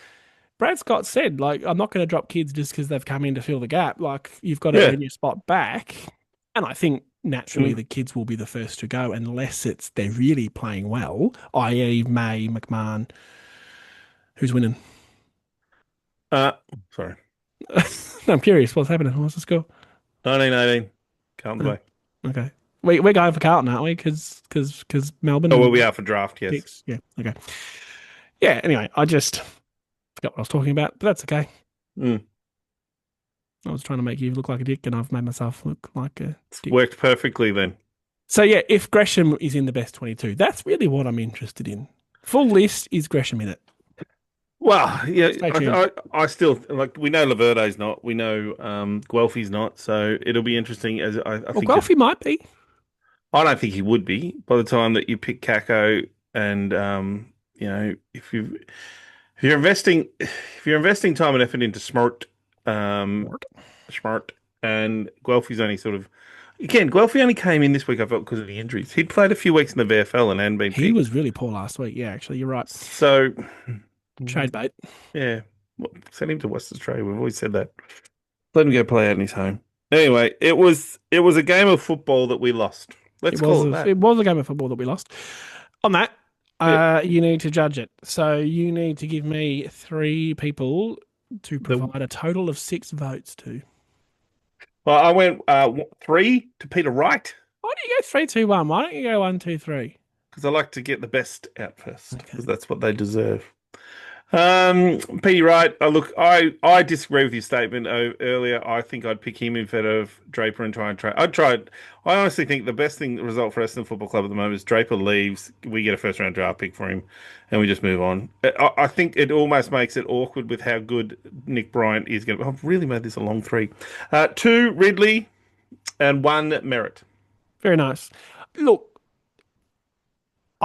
[SPEAKER 4] Brad Scott said, I'm not going to drop kids just because they've come in to fill the gap. You've got to earn your spot back. And I think naturally the kids will be the first to go unless they're really playing well, i.e. May, McMahon. Who's winning?
[SPEAKER 5] Sorry.
[SPEAKER 4] I'm curious. What's happening? What's the score?
[SPEAKER 5] 1918. Carlton's way.
[SPEAKER 4] Okay. We're going for Carlton, aren't we? Because Melbourne.
[SPEAKER 5] Oh, well, we are for draft, yes.
[SPEAKER 4] picks. Yeah. Okay. Yeah. Anyway, I just forgot what I was talking about, but that's okay. I was trying to make you look like a dick, and I've made myself look like a dick.
[SPEAKER 5] Worked perfectly then.
[SPEAKER 4] So yeah, if Gresham is in the best 22, that's really what I'm interested in. Full list, is Gresham in it?
[SPEAKER 5] Well, yeah,
[SPEAKER 4] Stay tuned.
[SPEAKER 5] I still we know Laverde's not, we know Guelphy's not, so it'll be interesting. As I think
[SPEAKER 4] Guelphy might be.
[SPEAKER 5] I don't think he would be by the time that you pick Kako, and if you're investing time and effort into Smart, and Guelphy's only sort of. Again, Guelphy only came in this week, I felt, because of the injuries. He'd played a few weeks in the VFL and hadn't been
[SPEAKER 4] He
[SPEAKER 5] picked.
[SPEAKER 4] was really poor last week. Yeah, actually, you're right.
[SPEAKER 5] So,
[SPEAKER 4] Trade bait.
[SPEAKER 5] yeah. Well, send him to West Australia. We've always said that. Let him go play out in his home. Anyway, it was a game of football that we lost. Let's call it that.
[SPEAKER 4] It was a game of football that we lost. On that, you need to judge it. So you need to give me 3 people to provide a total of 6 votes to.
[SPEAKER 5] Well, I went 3 to Peter Wright
[SPEAKER 4] Why don't you go 3, 2, 1? Why don't you go 1, 2, 3?
[SPEAKER 5] because I like to get the best out first because that's what they deserve. Petey Wright, I disagree with your statement earlier. I think I'd pick him instead of Draper and try and trade. I honestly think the best result for Essendon Football Club at the moment is Draper leaves, we get a first round draft pick for him, and we just move on. I think it almost makes it awkward with how good Nick Bryant is going to be. I've really made this a long 3. 2, Ridley, and 1, Merritt.
[SPEAKER 4] Very nice. Look,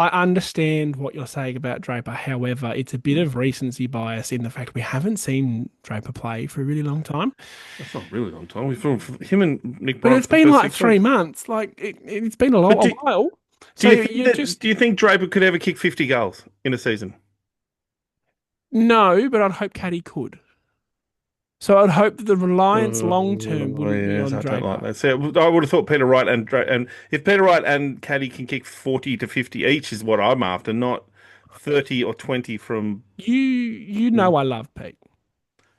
[SPEAKER 4] I understand what you're saying about Draper. However, it's a bit of recency bias in the fact we haven't seen Draper play for a really long time.
[SPEAKER 5] That's not a really long time. We've filmed him and Nick
[SPEAKER 4] But
[SPEAKER 5] Bryant
[SPEAKER 4] it's
[SPEAKER 5] for the
[SPEAKER 4] been
[SPEAKER 5] first
[SPEAKER 4] like
[SPEAKER 5] 6 weeks.
[SPEAKER 4] 3 months. Like it's been a
[SPEAKER 5] But
[SPEAKER 4] while.
[SPEAKER 5] do
[SPEAKER 4] So
[SPEAKER 5] you think
[SPEAKER 4] you
[SPEAKER 5] that?
[SPEAKER 4] just
[SPEAKER 5] Do you think Draper could ever kick 50 goals in a season?
[SPEAKER 4] no, but I'd hope Caddy could. So I'd hope that the reliance long term wouldn't be
[SPEAKER 5] Yes,
[SPEAKER 4] on
[SPEAKER 5] I don't like
[SPEAKER 4] Draper.
[SPEAKER 5] that. So I would have thought Peter Wright and if Peter Wright and Caddy can kick 40 to 50 each is what I'm after, not 30 or 20 from.
[SPEAKER 4] You know I love Pete.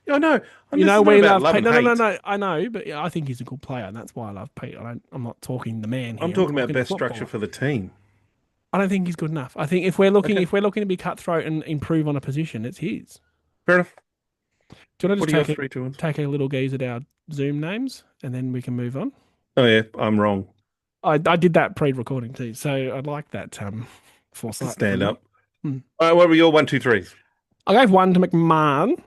[SPEAKER 5] I know. And
[SPEAKER 4] You
[SPEAKER 5] this
[SPEAKER 4] know
[SPEAKER 5] is not
[SPEAKER 4] we
[SPEAKER 5] about
[SPEAKER 4] love
[SPEAKER 5] love
[SPEAKER 4] Pete.
[SPEAKER 5] and
[SPEAKER 4] No.
[SPEAKER 5] hate.
[SPEAKER 4] I know, but yeah, I think he's a good player, and that's why I love Pete. I'm not talking the man here.
[SPEAKER 5] I'm
[SPEAKER 4] I'm
[SPEAKER 5] talking about
[SPEAKER 4] talking the
[SPEAKER 5] best structure
[SPEAKER 4] footballer.
[SPEAKER 5] for the team.
[SPEAKER 4] I don't think he's good enough. I think
[SPEAKER 5] Okay,
[SPEAKER 4] if we're looking to be cutthroat and improve on a position, it's his.
[SPEAKER 5] fair enough.
[SPEAKER 4] Do you want to
[SPEAKER 5] What
[SPEAKER 4] just
[SPEAKER 5] are your 3 2 1s?
[SPEAKER 4] take a little gaze at our Zoom names, and then we can move on?
[SPEAKER 5] Oh yeah, I'm wrong.
[SPEAKER 4] I did that pre-recording too, so I like that
[SPEAKER 5] To
[SPEAKER 4] foresight
[SPEAKER 5] stand
[SPEAKER 4] from me.
[SPEAKER 5] up.
[SPEAKER 4] Hmm.
[SPEAKER 5] All right, what were your 1 2 3s?
[SPEAKER 4] I gave one to McMahon.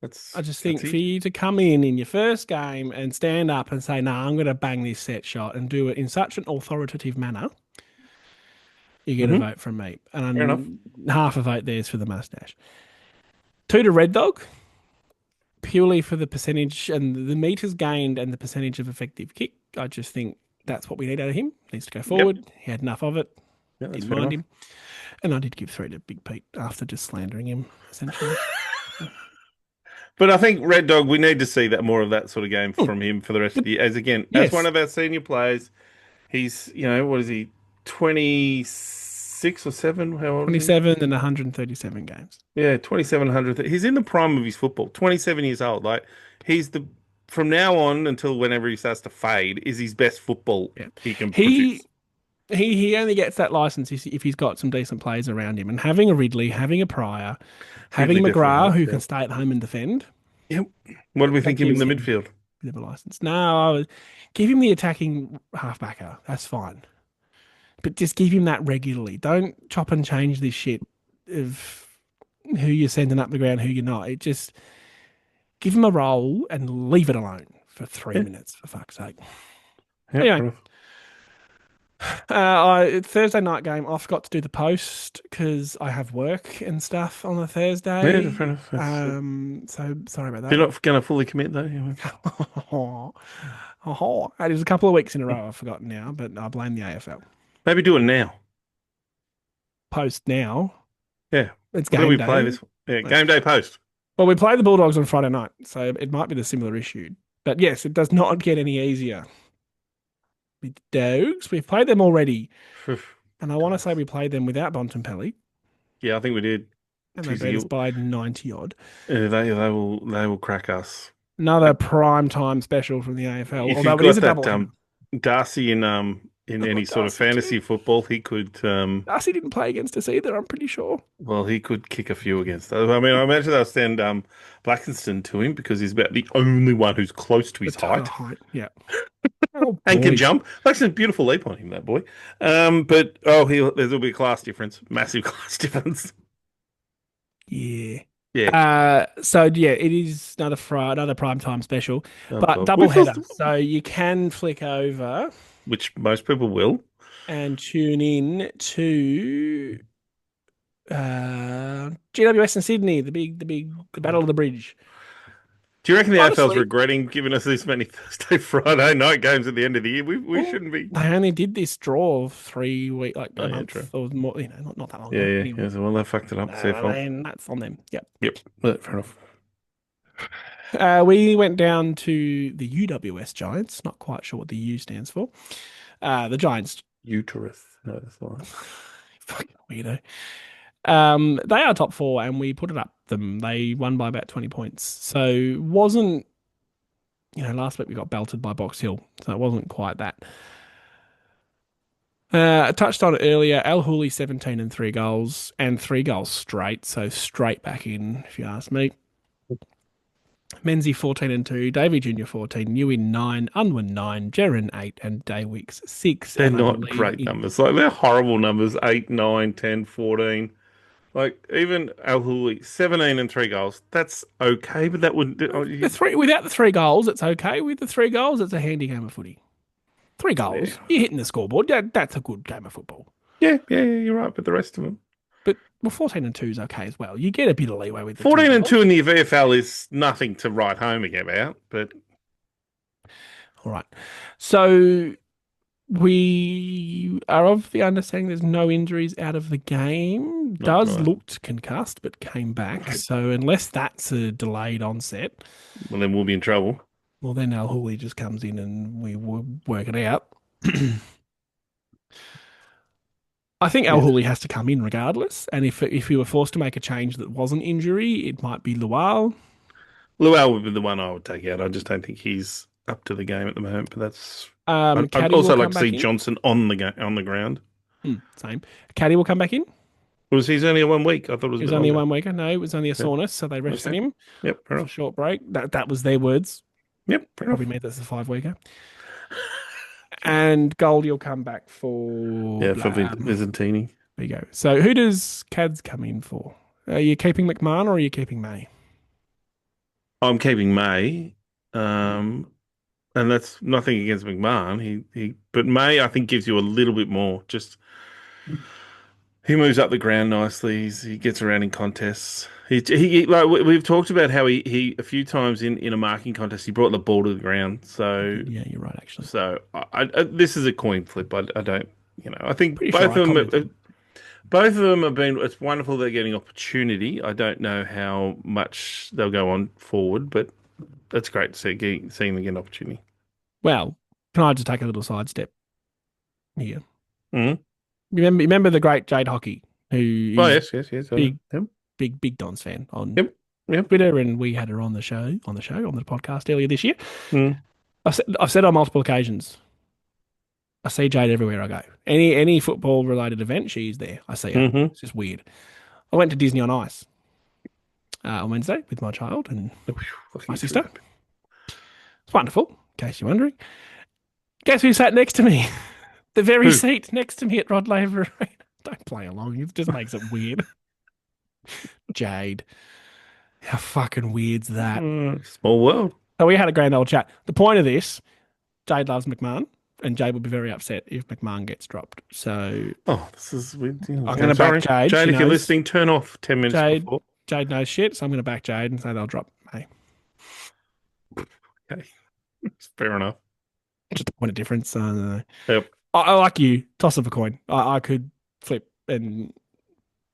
[SPEAKER 5] That's
[SPEAKER 4] I just think for
[SPEAKER 5] gutsy.
[SPEAKER 4] you to come in your first game and stand up and say, "Nah, I'm going to bang this set shot," and do it in such an authoritative manner, you get a
[SPEAKER 5] Hmm.
[SPEAKER 4] vote from me,
[SPEAKER 5] Fair enough.
[SPEAKER 4] and half a vote there's for the mustache. Two to Red Dog, purely for the percentage and the meters gained and the percentage of effective kick. I just think that's what we need out of him. Needs to go
[SPEAKER 5] Yep.
[SPEAKER 4] forward. He had enough of it.
[SPEAKER 5] Yeah, that's
[SPEAKER 4] Didn't
[SPEAKER 5] fair
[SPEAKER 4] mind
[SPEAKER 5] enough.
[SPEAKER 4] him. And I did give three to Big Pete after just slandering him, essentially.
[SPEAKER 5] But I think Red Dog, we need to see that more of that sort of game
[SPEAKER 4] Hmm.
[SPEAKER 5] from him for the rest of the year. As one
[SPEAKER 4] Yes,
[SPEAKER 5] of our senior players, he's, what is he, 26 or 7? How old is he?
[SPEAKER 4] 27 and 137 games.
[SPEAKER 5] Yeah, 2,700. He's in the prime of his football, 27 years old. Like, he's from now on until whenever he starts to fade, is his best football
[SPEAKER 4] Yeah.
[SPEAKER 5] he can
[SPEAKER 4] He
[SPEAKER 5] produce.
[SPEAKER 4] he only gets that license if he's got some decent players around him. And having a Ridley, having a Pryor, having
[SPEAKER 5] Ridley definitely
[SPEAKER 4] McGrath
[SPEAKER 5] helps,
[SPEAKER 4] who
[SPEAKER 5] yeah.
[SPEAKER 4] can stay at home and defend,
[SPEAKER 5] Yep. What do we
[SPEAKER 4] that
[SPEAKER 5] think of him in
[SPEAKER 4] gives
[SPEAKER 5] the
[SPEAKER 4] him
[SPEAKER 5] midfield?
[SPEAKER 4] a bit of a license. No, give him the attacking halfbacker. That's fine. But just give him that regularly. Don't chop and change this shit of who you're sending up the ground, who you're not. It just give him a role and leave it alone for 3 minutes, for fuck's sake.
[SPEAKER 5] Yep,
[SPEAKER 4] Anyway,
[SPEAKER 5] fair enough.
[SPEAKER 4] Thursday night game, I forgot to do the post because I have work and stuff on a
[SPEAKER 5] Yeah,
[SPEAKER 4] Thursday.
[SPEAKER 5] fair enough.
[SPEAKER 4] So sorry about
[SPEAKER 5] You're
[SPEAKER 4] that.
[SPEAKER 5] not going to fully commit, though. Yeah.
[SPEAKER 4] It was a couple of weeks in a row. I've forgotten now, but I blame the AFL.
[SPEAKER 5] Maybe do it now.
[SPEAKER 4] Post now.
[SPEAKER 5] Yeah.
[SPEAKER 4] It's
[SPEAKER 5] When do
[SPEAKER 4] game
[SPEAKER 5] we
[SPEAKER 4] day.
[SPEAKER 5] play this? Yeah, game day post.
[SPEAKER 4] Well, we play the Bulldogs on Friday night, so it might be the similar issue. But yes, it does not get any easier. With Dogs, we've played them already, and I want to say we played them without Bontempelli,
[SPEAKER 5] Yeah, I think we did.
[SPEAKER 4] and they
[SPEAKER 5] Jeez,
[SPEAKER 4] beat us by 90 odd.
[SPEAKER 5] They will crack us.
[SPEAKER 4] Another prime time special from the AFL,
[SPEAKER 5] If
[SPEAKER 4] although
[SPEAKER 5] you've
[SPEAKER 4] it is a
[SPEAKER 5] got that
[SPEAKER 4] double.
[SPEAKER 5] Darcy in any sort of
[SPEAKER 4] Darcy
[SPEAKER 5] fantasy football, he could
[SPEAKER 4] Darcy didn't play against us either, I'm pretty sure.
[SPEAKER 5] he could kick a few against us. I mean, I imagine they'll send Blackenston to him because he's about the only one who's close to his
[SPEAKER 4] The total
[SPEAKER 5] height
[SPEAKER 4] yeah. Oh,
[SPEAKER 5] and can
[SPEAKER 4] boy.
[SPEAKER 5] jump. Blackenston's beautiful leap on him, that boy. But there'll be a class difference, massive class difference.
[SPEAKER 4] Yeah.
[SPEAKER 5] Yeah.
[SPEAKER 4] So yeah, it is another prime time special,
[SPEAKER 5] Oh,
[SPEAKER 4] but
[SPEAKER 5] God.
[SPEAKER 4] double header. So you can flick over
[SPEAKER 5] Which most people will.
[SPEAKER 4] and tune in to GWS in Sydney, the Battle of the Bridge.
[SPEAKER 5] Do you reckon the AFL's
[SPEAKER 4] Honestly,
[SPEAKER 5] regretting giving us this many Thursday, Friday night games at the end of the year? We shouldn't be.
[SPEAKER 4] They only did this draw of 3 weeks, like
[SPEAKER 5] Oh,
[SPEAKER 4] a
[SPEAKER 5] yeah,
[SPEAKER 4] month
[SPEAKER 5] true.
[SPEAKER 4] or more, not that long
[SPEAKER 5] Yeah,
[SPEAKER 4] ago.
[SPEAKER 5] yeah.
[SPEAKER 4] Anyway.
[SPEAKER 5] Yeah, so, well, they fucked it up. It's their fault.
[SPEAKER 4] And that's on them. Yep.
[SPEAKER 5] Yep. Fair enough.
[SPEAKER 4] We went down to the UWS Giants. Not quite sure what the U stands for. The Giants.
[SPEAKER 5] Uterus. No, that's not.
[SPEAKER 4] Fucking weirdo. They are top 4, and we put it up them. They won by about 20 points. So wasn't, last week we got belted by Box Hill, so it wasn't quite that. I touched on it earlier. Al Hooley 17 and 3 goals, and 3 goals straight, so straight back in, if you ask me. Menzie 14 and 2, Davey Jr. 14, Ewan 9, Unwin 9, Jeren 8, and Daywicks 6.
[SPEAKER 5] They're
[SPEAKER 4] And I
[SPEAKER 5] not
[SPEAKER 4] believe
[SPEAKER 5] great numbers. Like, they're horrible numbers. 8, 9, 10, 14. Like, even Al Hooley, 17 and 3 goals. That's okay, but that wouldn't.
[SPEAKER 4] Without the 3 goals, it's okay. With the 3 goals, it's a handy game of footy. 3 goals,
[SPEAKER 5] Yeah.
[SPEAKER 4] you're hitting the scoreboard. That's a good game of football.
[SPEAKER 5] Yeah, you're right. But the rest of them,
[SPEAKER 4] But 14-2 is okay as well. You get a bit of leeway with the
[SPEAKER 5] 14-2
[SPEAKER 4] 2-0.
[SPEAKER 5] in the VFL is nothing to write home about. But
[SPEAKER 4] All right. So we are of the understanding there's no injuries out of the game.
[SPEAKER 5] not
[SPEAKER 4] Does
[SPEAKER 5] right.
[SPEAKER 4] looked concussed, but came back. So unless that's a delayed onset,
[SPEAKER 5] Well, then we'll be in trouble.
[SPEAKER 4] well, then Al Hooley just comes in and we will work it out. I think Al
[SPEAKER 5] Yes.
[SPEAKER 4] Hooley has to come in regardless. And if we were forced to make a change that wasn't injury, it might be Lual.
[SPEAKER 5] Luau would be the one I would take out. I just don't think he's up to the game at the moment. But that's. I'd
[SPEAKER 4] Caddy will
[SPEAKER 5] also like
[SPEAKER 4] come
[SPEAKER 5] to see
[SPEAKER 4] back in.
[SPEAKER 5] Johnson on the ground.
[SPEAKER 4] Same. Caddy will come back in.
[SPEAKER 5] Was he's only a 1 week? I thought it was a
[SPEAKER 4] It was
[SPEAKER 5] bit
[SPEAKER 4] only a
[SPEAKER 5] longer.
[SPEAKER 4] 1 weeker. No, it was only a
[SPEAKER 5] Yep.
[SPEAKER 4] soreness, so they rested
[SPEAKER 5] Okay.
[SPEAKER 4] him
[SPEAKER 5] Yep. Fair
[SPEAKER 4] for a
[SPEAKER 5] enough.
[SPEAKER 4] short break. That was their words.
[SPEAKER 5] Yep. Fair
[SPEAKER 4] Probably
[SPEAKER 5] enough.
[SPEAKER 4] meant that's a 5 weeker. And Goldie will come back for.
[SPEAKER 5] Yeah, for Vizentini.
[SPEAKER 4] There you go. So who does Cads come in for? Are you keeping McMahon or are you keeping May?
[SPEAKER 5] I'm keeping May, and that's nothing against McMahon. But May I think gives you a little bit more. Just he moves up the ground nicely. He gets around in contests. Like we've talked about how he a few times in a marking contest he brought the ball to the ground. So
[SPEAKER 4] Yeah, you're right, actually.
[SPEAKER 5] this is a coin flip. I don't. I think
[SPEAKER 4] Pretty
[SPEAKER 5] both
[SPEAKER 4] sure
[SPEAKER 5] of
[SPEAKER 4] I
[SPEAKER 5] them.
[SPEAKER 4] commented.
[SPEAKER 5] Both of them have been. It's wonderful they're getting opportunity. I don't know how much they'll go on forward, but it's great to seeing them get an opportunity.
[SPEAKER 4] Well, can I just take a little sidestep here?
[SPEAKER 5] Mm.
[SPEAKER 4] Remember the great Jade Hockey, who
[SPEAKER 5] Oh
[SPEAKER 4] is
[SPEAKER 5] yes.
[SPEAKER 4] big,
[SPEAKER 5] Yep.
[SPEAKER 4] big Dons fan on
[SPEAKER 5] Yep.
[SPEAKER 4] Twitter, and we had her on the podcast earlier this year.
[SPEAKER 5] Mm.
[SPEAKER 4] I've said on multiple occasions, I see Jade everywhere I go. Any football related event, she's there. I see her.
[SPEAKER 5] Mm-hmm.
[SPEAKER 4] It's just weird. I went to Disney on Ice on Wednesday with my child and my sister. It's wonderful, in case you're wondering. Guess who sat next to me? The very
[SPEAKER 5] Who?
[SPEAKER 4] seat next to me at Rod Laver Arena. Don't play along. It just makes it weird. Jade. How fucking weird's that?
[SPEAKER 5] Small world.
[SPEAKER 4] So we had a grand old chat. The point of this, Jade loves McMahon, and Jade would be very upset if McMahon gets dropped. So
[SPEAKER 5] This is weird.
[SPEAKER 4] I'm going to back Jade.
[SPEAKER 5] Jade,
[SPEAKER 4] She
[SPEAKER 5] if you're
[SPEAKER 4] knows.
[SPEAKER 5] listening, turn off 10 minutes
[SPEAKER 4] Jade,
[SPEAKER 5] before.
[SPEAKER 4] Jade knows shit, so I'm going to back Jade and say they'll drop May.
[SPEAKER 5] Okay, fair enough.
[SPEAKER 4] Just a point of difference.
[SPEAKER 5] Yep.
[SPEAKER 4] I like you. Toss of a coin. I could flip and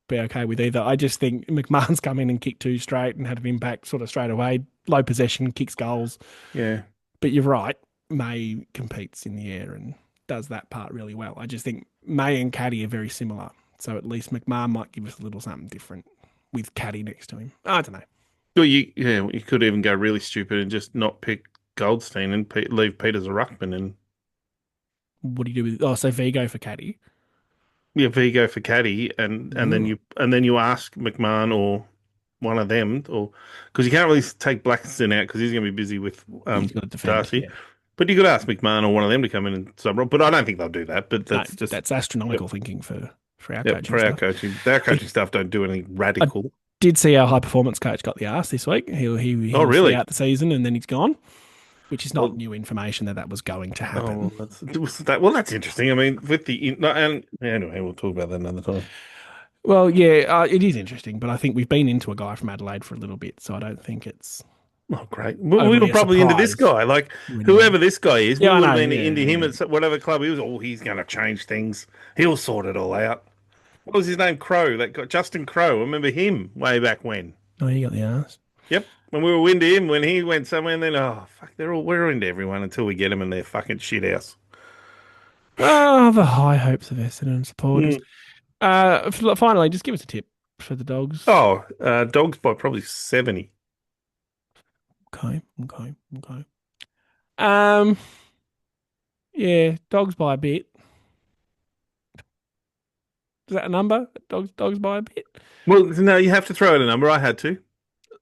[SPEAKER 4] be okay with either. I just think McMahon's come in and kicked two straight and had an impact sort of straight away. Low possession, kicks goals.
[SPEAKER 5] Yeah.
[SPEAKER 4] But you're right. May competes in the air and does that part really well. I just think May and Caddy are very similar. So at least McMahon might give us a little something different with Caddy next to him. I don't know.
[SPEAKER 5] Well, you could even go really stupid and just not pick Goldstein and leave Peter as a ruckman and
[SPEAKER 4] What do you do with? So Vigo for Caddy.
[SPEAKER 5] Vigo for caddy and then you ask McMahon or one of them or because you can't really take Blackstone out because he's going to be busy with
[SPEAKER 4] He's got to defend.
[SPEAKER 5] Darcy.
[SPEAKER 4] Yeah.
[SPEAKER 5] But you could ask McMahon or one of them to come in and sub. But I don't think they'll do that. But
[SPEAKER 4] That's astronomical thinking for our coaching.
[SPEAKER 5] for our
[SPEAKER 4] stuff.
[SPEAKER 5] coaching. Our coaching staff don't do anything radical.
[SPEAKER 4] Did see our high performance coach got the arse this week. He
[SPEAKER 5] Oh,
[SPEAKER 4] was
[SPEAKER 5] really?
[SPEAKER 4] out the season and then he's gone, which is not new information that was going to happen.
[SPEAKER 5] That's interesting. I mean, with anyway, we'll talk about that another time.
[SPEAKER 4] Well, yeah, it is interesting, but I think we've been into a guy from Adelaide for a little bit, so I don't think it's.
[SPEAKER 5] Oh, great. Well, we
[SPEAKER 4] Overly
[SPEAKER 5] were
[SPEAKER 4] a
[SPEAKER 5] probably into this
[SPEAKER 4] surprise.
[SPEAKER 5] guy. Like,
[SPEAKER 4] Really.
[SPEAKER 5] whoever this guy is,
[SPEAKER 4] Yeah, I
[SPEAKER 5] we would have
[SPEAKER 4] know,
[SPEAKER 5] been
[SPEAKER 4] yeah,
[SPEAKER 5] into him
[SPEAKER 4] yeah.
[SPEAKER 5] at whatever club he was. Oh, he's going to change things. He'll sort it all out. What was his name? Crow. That guy, Justin Crow. I remember him way back when.
[SPEAKER 4] Oh, you got the arse.
[SPEAKER 5] Yep. When we were into him, when he went somewhere, and then, oh, fuck, we're into everyone until we get them in their fucking shit house.
[SPEAKER 4] Oh, the high hopes of Essendon supporters. Finally, just give us a tip for the Dogs.
[SPEAKER 5] Oh, Dogs by probably 70.
[SPEAKER 4] Okay. Yeah, Dogs by a bit. Is that a number? Dogs by a bit.
[SPEAKER 5] Well, no, you have to throw out a number. I had to.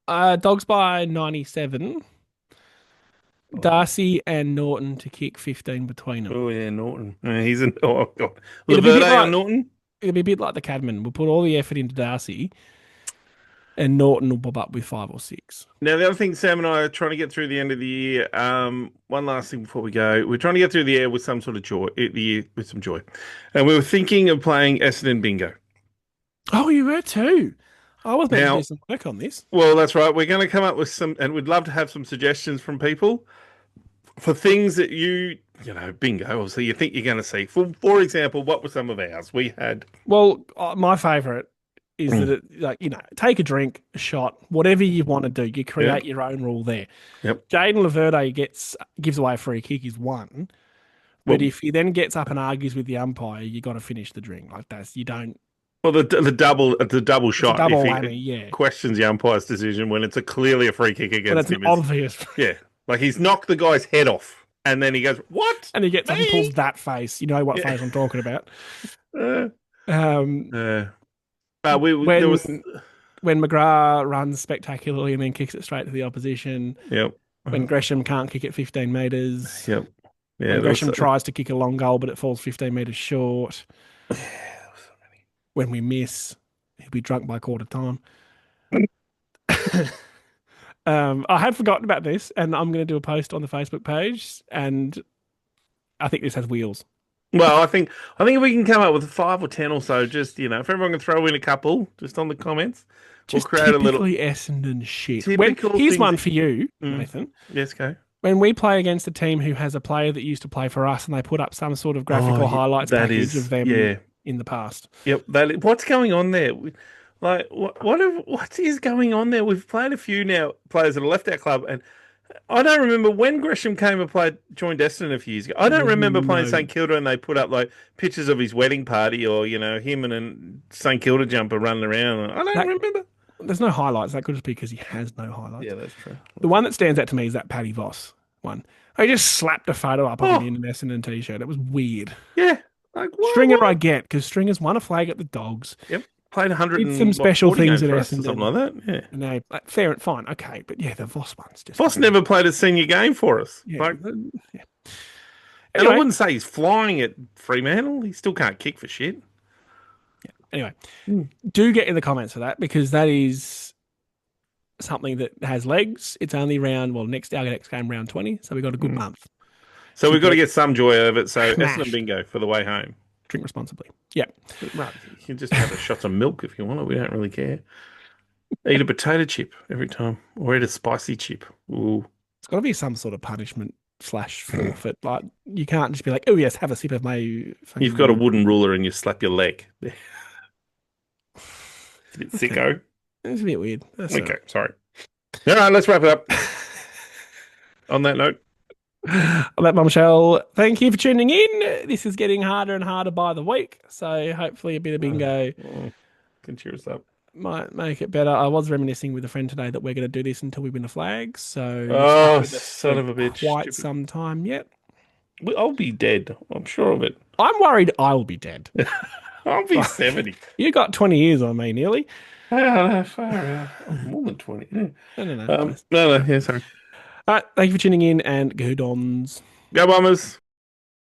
[SPEAKER 4] Dogs by 97. Darcy and Norton to kick 15 between them.
[SPEAKER 5] Oh, yeah, Norton. He's an. Oh, God.
[SPEAKER 4] It'll be a bit
[SPEAKER 5] Laverde
[SPEAKER 4] like-
[SPEAKER 5] on Norton?
[SPEAKER 4] It'll be a bit like the Cadman. We'll put all the effort into Darcy. and Norton will bob up with 5 or 6.
[SPEAKER 5] Now, the other thing, Sam and I are trying to get through the end of the year. One last thing before we go. We're trying to get through the year with some sort of joy, with some joy. And we were thinking of playing Essendon Bingo.
[SPEAKER 4] Oh, you were too. I was meant to
[SPEAKER 5] Now-
[SPEAKER 4] do some work on this.
[SPEAKER 5] Well, that's right. We're going to come up with some, and we'd love to have some suggestions from people for things that bingo, obviously, you think you're going to see. For example, what were some of ours? We had.
[SPEAKER 4] Well, my favourite is that take a drink, a shot, whatever you want to do. You create your own rule there.
[SPEAKER 5] Yep.
[SPEAKER 4] Jaden Laverde gives away a free kick is one. But if he then gets up and argues with the umpire, you got to finish the drink. Like you don't.
[SPEAKER 5] Well, the double shot.
[SPEAKER 4] Double
[SPEAKER 5] if he
[SPEAKER 4] whammy, yeah.
[SPEAKER 5] questions the umpire's decision when it's clearly a free kick
[SPEAKER 4] But
[SPEAKER 5] against
[SPEAKER 4] it's
[SPEAKER 5] him.
[SPEAKER 4] an obvious.
[SPEAKER 5] Yeah, like he's knocked the guy's head off, and then he goes, "What?"
[SPEAKER 4] And he gets up and
[SPEAKER 5] Me?
[SPEAKER 4] pulls that face. You know what face I'm talking about.
[SPEAKER 5] When
[SPEAKER 4] When McGrath runs spectacularly and then kicks it straight to the opposition.
[SPEAKER 5] Yep.
[SPEAKER 4] When Gresham can't kick it 15 metres.
[SPEAKER 5] Yep. Yeah.
[SPEAKER 4] When Gresham tries to kick a long goal, but it falls 15 metres short.
[SPEAKER 5] Yeah, there was so many.
[SPEAKER 4] When we miss, he'll be drunk by quarter time. I had forgotten about this, and I'm going to do a post on the Facebook page, and I think this has wheels.
[SPEAKER 5] Well, I think if we can come up with 5 or 10 or so, just if everyone can throw in a couple, just on the comments,
[SPEAKER 4] Just
[SPEAKER 5] we'll create a little.
[SPEAKER 4] typically Essendon shit.
[SPEAKER 5] Typical
[SPEAKER 4] Here's
[SPEAKER 5] things
[SPEAKER 4] one
[SPEAKER 5] that-
[SPEAKER 4] for you, Nathan.
[SPEAKER 5] Yes, go.
[SPEAKER 4] When we play against a team who has a player that used to play for us, and they put up some sort of graphical highlights package of them in the past.
[SPEAKER 5] Yep. What's going on there? Like, what is going on there? We've played a few now players that have left our club, and I don't remember when Gresham came and joined Essendon a few years ago. I don't remember playing St Kilda and they put up like pictures of his wedding party or him in a St Kilda jumper running around. I don't remember.
[SPEAKER 4] There's no highlights. That could just be because he has no highlights.
[SPEAKER 5] Yeah, that's true.
[SPEAKER 4] The one that stands out to me is that Paddy Voss one. They just slapped a photo up of him in an Essendon t-shirt. It was weird.
[SPEAKER 5] Yeah. Like,
[SPEAKER 4] Stringer I get, because Stringer's won a flag at the Dogs.
[SPEAKER 5] Yep. Played 100
[SPEAKER 4] Did some special things at Essendon.
[SPEAKER 5] Something like that. Yeah.
[SPEAKER 4] No, fair and fine. Okay. But yeah, the Voss one's just...
[SPEAKER 5] Voss never played a senior game for us.
[SPEAKER 4] Yeah.
[SPEAKER 5] And
[SPEAKER 4] Anyway.
[SPEAKER 5] I wouldn't say he's flying at Fremantle. He still can't kick for shit.
[SPEAKER 4] Yeah. Anyway, do get in the comments for that, because that is something that has legs. It's only our next game round 20, so we've got a good month.
[SPEAKER 5] So we've got to get some joy out of it. So
[SPEAKER 4] Smashed.
[SPEAKER 5] Essendon bingo for the way home.
[SPEAKER 4] Drink responsibly. Yeah.
[SPEAKER 5] Right. You can just have a shot of milk if you want it. We don't really care. Eat a potato chip every time, or eat a spicy chip. Ooh.
[SPEAKER 4] It's got to be some sort of punishment / forfeit. Like, you can't just be like, oh yes, have a sip of my...
[SPEAKER 5] You've got a wooden ruler and you slap your leg. It's a bit sicko.
[SPEAKER 4] It's a bit weird. That's
[SPEAKER 5] Okay, sorry. All right, let's wrap it up. On that note.
[SPEAKER 4] On that bombshell, thank you for tuning in. This is getting harder and harder by the week, so hopefully a bit of bingo
[SPEAKER 5] Can cheer us up.
[SPEAKER 4] might make it better. I was reminiscing with a friend today that we're going to do this until we win a flag, so...
[SPEAKER 5] Oh, son of a bitch.
[SPEAKER 4] Quite some time yet.
[SPEAKER 5] I'll be dead. I'm sure of it.
[SPEAKER 4] I'm worried I will be dead.
[SPEAKER 5] I'll be 70.
[SPEAKER 4] You got 20 years on me, nearly.
[SPEAKER 5] Oh, far out. More than 20. Yeah.
[SPEAKER 4] No.
[SPEAKER 5] No, yeah, sorry.
[SPEAKER 4] All right, thank you for tuning in, and go Dons.
[SPEAKER 5] Go Bombers.